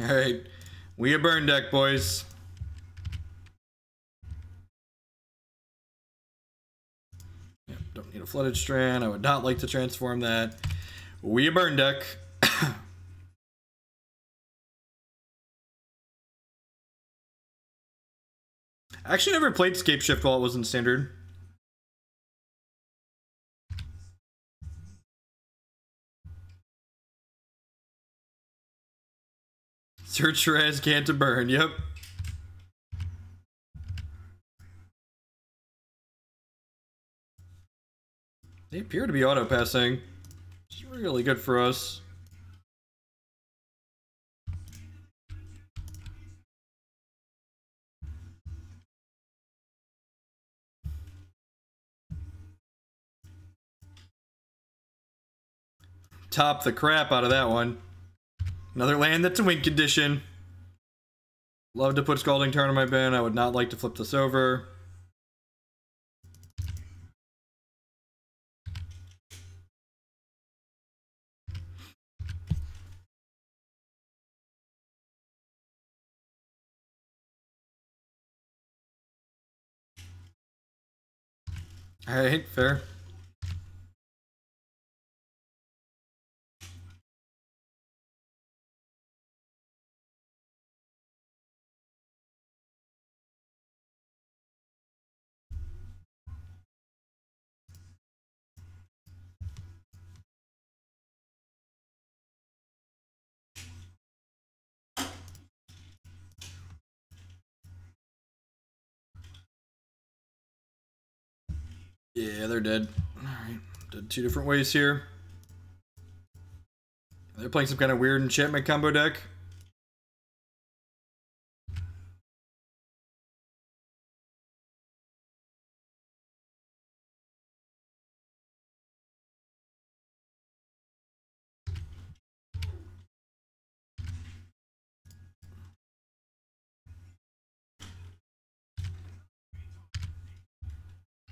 Alright, we a burn deck, boys. Yep, don't need a Flooded Strand. I would not like to transform that. We a burn deck. I actually never played Scapeshift while it was in Standard. Search for Azcanta burn, yep. They appear to be auto-passing. It's really good for us. top the crap out of that one. Another land that's a win condition. Love to put Scalding Tarn in my bin. I would not like to flip this over. Alright, fair. Yeah, they're dead. Alright, did two different ways here. They're playing some kind of weird enchantment combo deck.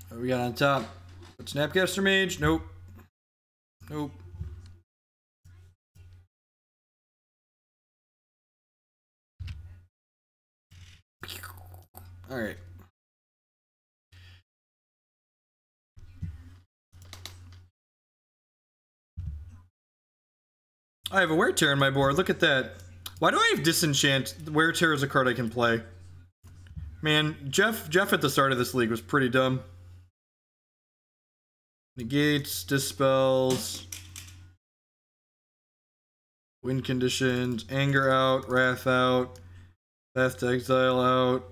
What we got on top? Snapcaster Mage? Nope. Nope. Alright. I have a Wear Tear on my board. Look at that. Why do I have Disenchant? Wear Tear is a card I can play. Man, Jeff at the start of this league was pretty dumb. Negates, Dispels, Win conditions, Anger out, Wrath out, Path to Exile out.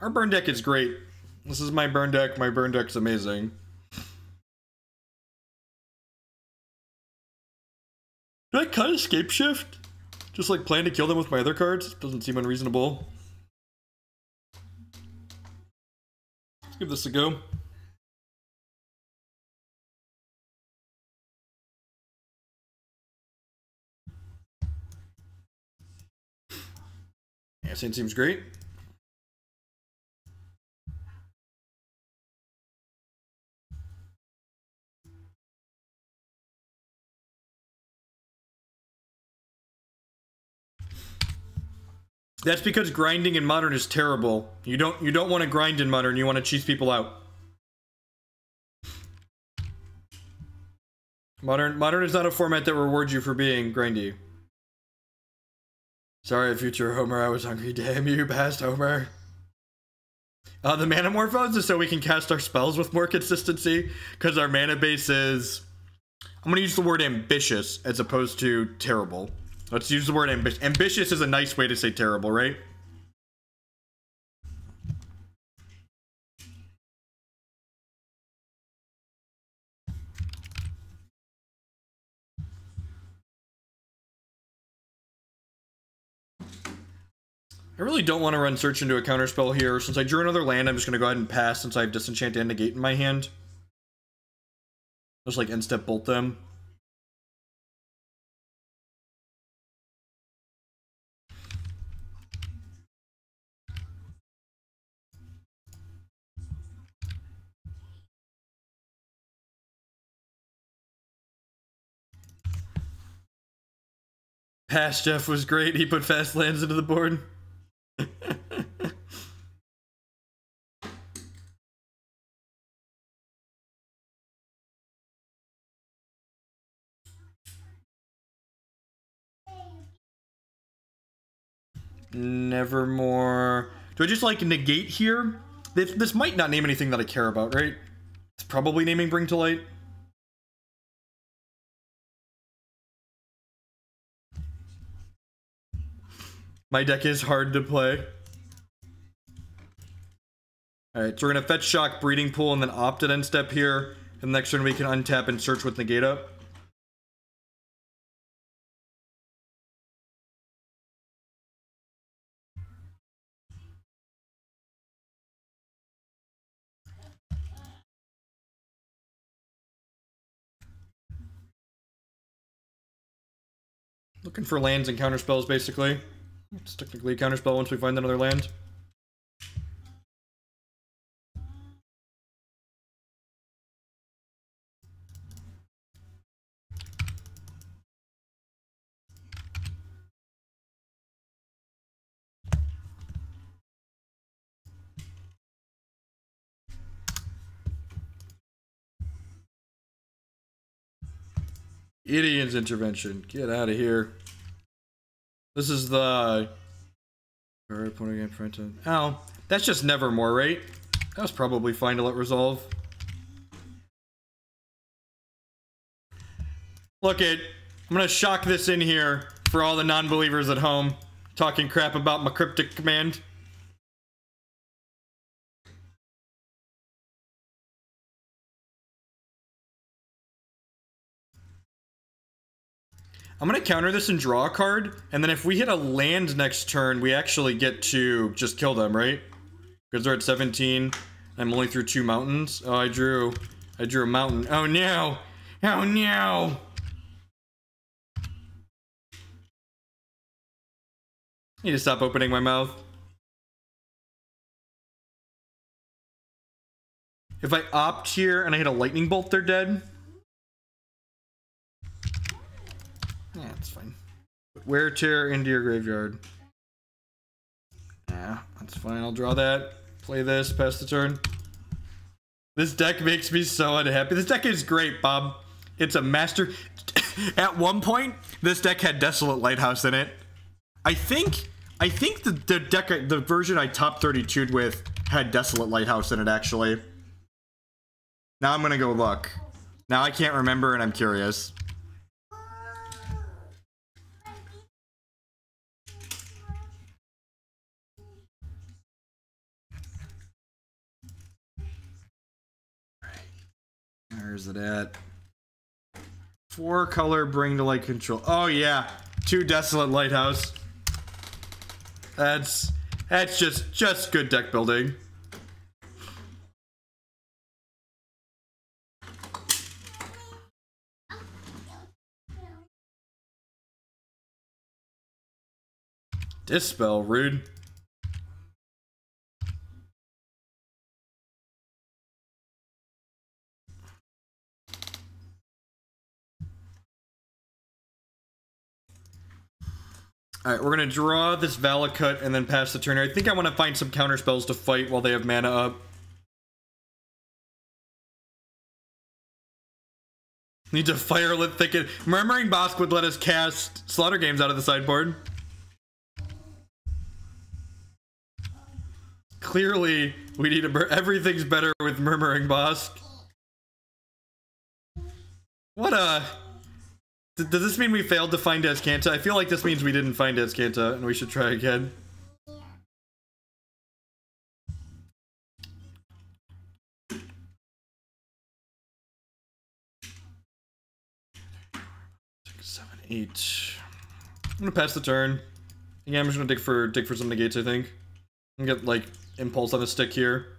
Our burn deck is great. This is my burn deck. My burn deck's amazing. Did I cut Scapeshift? Just like plan to kill them with my other cards? Doesn't seem unreasonable. Let's give this a go. Yeah, seems great. That's because grinding in Modern is terrible. You don't want to grind in Modern, you want to cheese people out. Modern is not a format that rewards you for being grindy. Sorry, future Homer, I was hungry. Damn you, past Homer. The Manamorphose is so we can cast our spells with more consistency, because our mana base is... I'm going to use the word ambitious as opposed to terrible. Let's use the word ambitious. Ambitious is a nice way to say terrible, right? I really don't want to run Search into a counterspell here. Since I drew another land, I'm just going to go ahead and pass since I have Disenchant and Negate in my hand. Just like end-step bolt them. Pass Jeff was great. He put fast lands into the board. Nevermore. Do I just like negate here? This might not name anything that I care about, right? It's probably naming Bring to Light. My deck is hard to play. Alright, so we're gonna fetch Shock, Breeding Pool, and then opt at end step here. And next turn we can untap and search with Negate up. Looking for lands and counterspells, basically. It's technically a counterspell once we find another land. Idiot's Intervention. Get out of here. This is the... Oh, that's just Nevermore, right? That was probably fine to let resolve. Look it. I'm gonna shock this in here for all the non-believers at home talking crap about my Cryptic Command. I'm gonna counter this and draw a card, and then if we hit a land next turn, we actually get to just kill them, right? Because they're at 17. I'm only through 2 mountains. Oh, I drew a mountain. Oh no! Oh no! I need to stop opening my mouth. If I opt here and I hit a lightning bolt, they're dead. Yeah, that's fine. Wear Tear into your graveyard. Yeah, that's fine. I'll draw that. Play this, pass the turn. This deck makes me so unhappy. This deck is great, Bob. It's a master. At one point, this deck had Desolate Lighthouse in it. I think the deck, the version I top 32'd with had Desolate Lighthouse in it, actually. Now I'm gonna go look. Now I can't remember and I'm curious. Where's it at? 4 color, bring to light control. Oh yeah, 2 Desolate Lighthouse. That's just good deck building. Dispel, rude. Alright, we're gonna draw this Valakut and then pass the turn. I think I want to find some counter spells to fight while they have mana up. Need to Firelit Thicket. Murmuring Bosk would let us cast Slaughter Games out of the sideboard. Clearly, we need to... Everything's better with Murmuring Bosk. What a... Does this mean we failed to find Azcanta? I feel like this means we didn't find Azcanta, and we should try again. Six, 7, 8. I'm gonna pass the turn. Yeah, I'm just gonna dig for some negates, I think. I'm gonna get, like, Impulse on the stick here.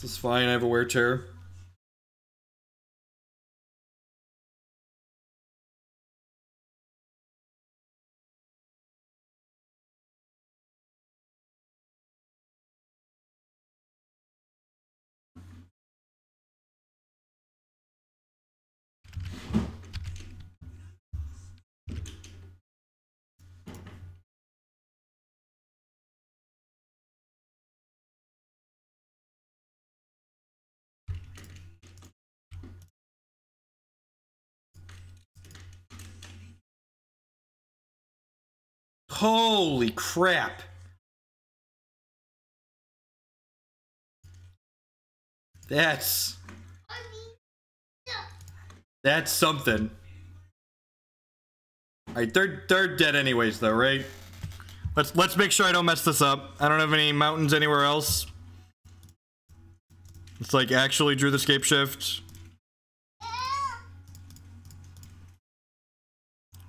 This is fine, I have a Wear Tear. Holy crap. That's something. Alright, they're dead anyways though, right? Let's make sure I don't mess this up. I don't have any mountains anywhere else. It's like actually drew the Scapeshift.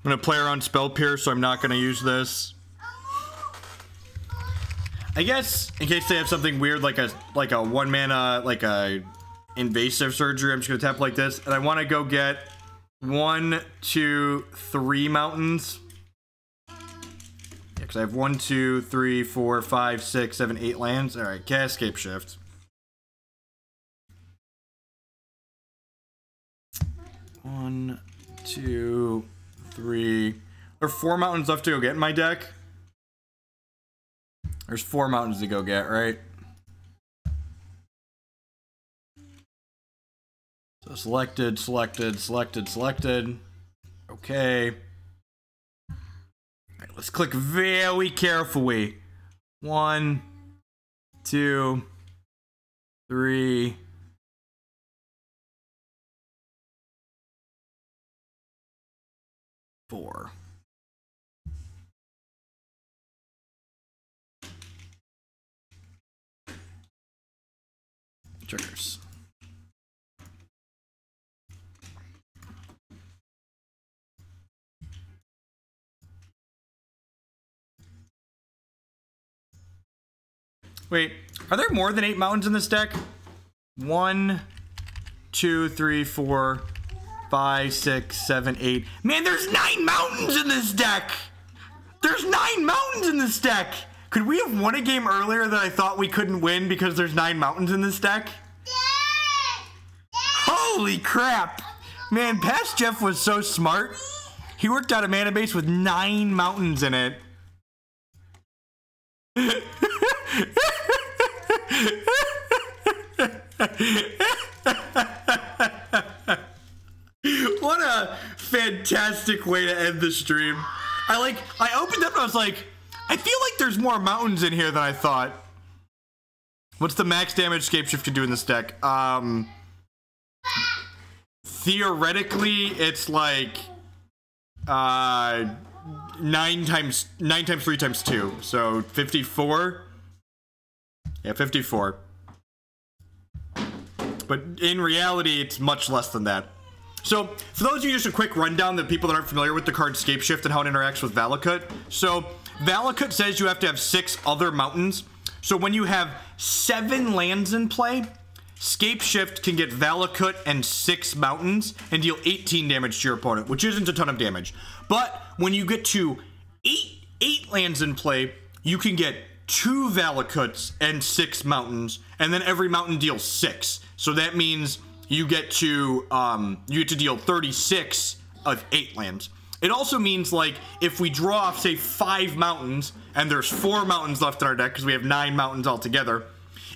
I'm gonna play around Spell Pierce, so I'm not gonna use this. I guess in case they have something weird like a 1 mana like a invasive surgery, I'm just gonna tap like this, and I want to go get 1, 2, 3 mountains. Yeah, because I have 1, 2, 3, 4, 5, 6, 7, 8 lands. All right, cast Scapeshift. One, 2, 3. There are 4 mountains left to go get in my deck. There's 4 mountains to go get, right? So selected, selected, selected, selected. Okay. All right, let's click very carefully. 1, 2, 3. 4. Triggers. Wait, are there more than 8 mountains in this deck? 1, 2, 3, 4, 5, 6, 7, 8. Man, there's 9 mountains in this deck! There's 9 mountains in this deck! Could we have won a game earlier that I thought we couldn't win because there's 9 mountains in this deck? Holy crap! Man, past Jeff was so smart. He worked out a mana base with 9 mountains in it. What a fantastic way to end the stream. I opened up and I was like, I feel like there's more mountains in here than I thought. What's the max damage Scapeshift can do in this deck? Theoretically, it's like 9 times 3 times 2, so 54. Yeah, 54. But in reality, it's much less than that. So, for those of you, just a quick rundown, the people that aren't familiar with the card Scapeshift and how it interacts with Valakut. So, Valakut says you have to have 6 other mountains. So, when you have 7 lands in play, Scapeshift can get Valakut and 6 mountains and deal 18 damage to your opponent, which isn't a ton of damage. But when you get to 8 lands in play, you can get 2 Valakuts and 6 mountains, and then every mountain deals 6. So that means you get to deal 36 of 8 lands. It also means, like, if we draw off, say, 5 mountains, and there's 4 mountains left in our deck, because we have 9 mountains altogether,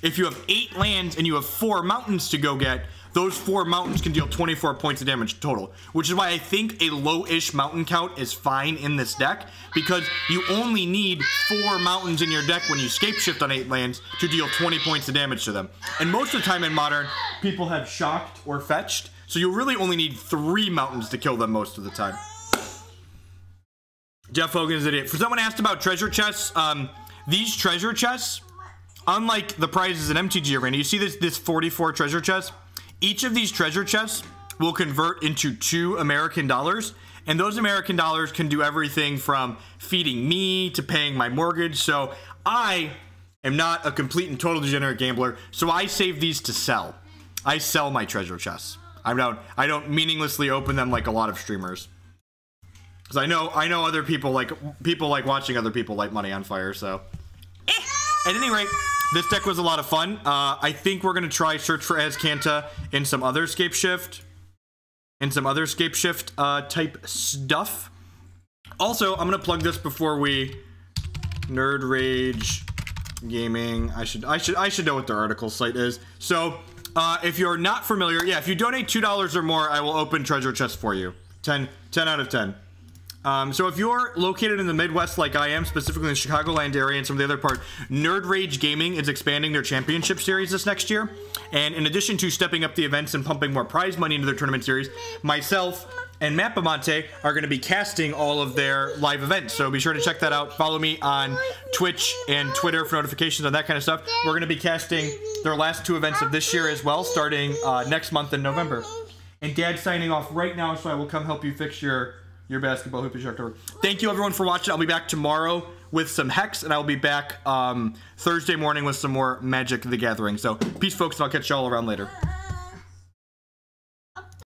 if you have 8 lands and you have 4 mountains to go get, those 4 mountains can deal 24 points of damage total, which is why I think a low-ish mountain count is fine in this deck, because you only need 4 mountains in your deck when you Scapeshift on 8 lands to deal 20 points of damage to them. And most of the time in Modern, people have shocked or fetched, so you really only need 3 mountains to kill them most of the time. Jeff Hogan is an idiot. For someone asked about treasure chests, these treasure chests, unlike the prizes in MTG Arena, you see this 44 treasure chests? Each of these treasure chests will convert into 2 American dollars, and those American dollars can do everything from feeding me to paying my mortgage. So I am not a complete and total degenerate gambler, so I save these to sell. I sell my treasure chests. I don't meaninglessly open them like a lot of streamers. Because I know other people like watching other people light money on fire, so. At any rate, this deck was a lot of fun. I think we're going to try search for Azcanta in some other Scapeshift. Type stuff. Also, I'm going to plug this before we Nerd Rage Gaming. I should know what their article site is. So, if you're not familiar, yeah, if you donate $2 or more, I will open treasure chests for you. 10 out of 10. So if you're located in the Midwest like I am, specifically in the Chicagoland area and some of the other part, Nerd Rage Gaming is expanding their championship series this next year. And in addition to stepping up the events and pumping more prize money into their tournament series, myself and Matt Bamonte are going to be casting all of their live events. So be sure to check that out. Follow me on Twitch and Twitter for notifications on that kind of stuff. We're going to be casting their last 2 events of this year as well, starting next month in November. And Dad's signing off right now, so I will come help you fix your basketball hoop instructor. Thank you everyone for watching. I'll be back tomorrow with some Hex, and I'll be back Thursday morning with some more Magic the Gathering. So peace, folks, and I'll catch y'all around later.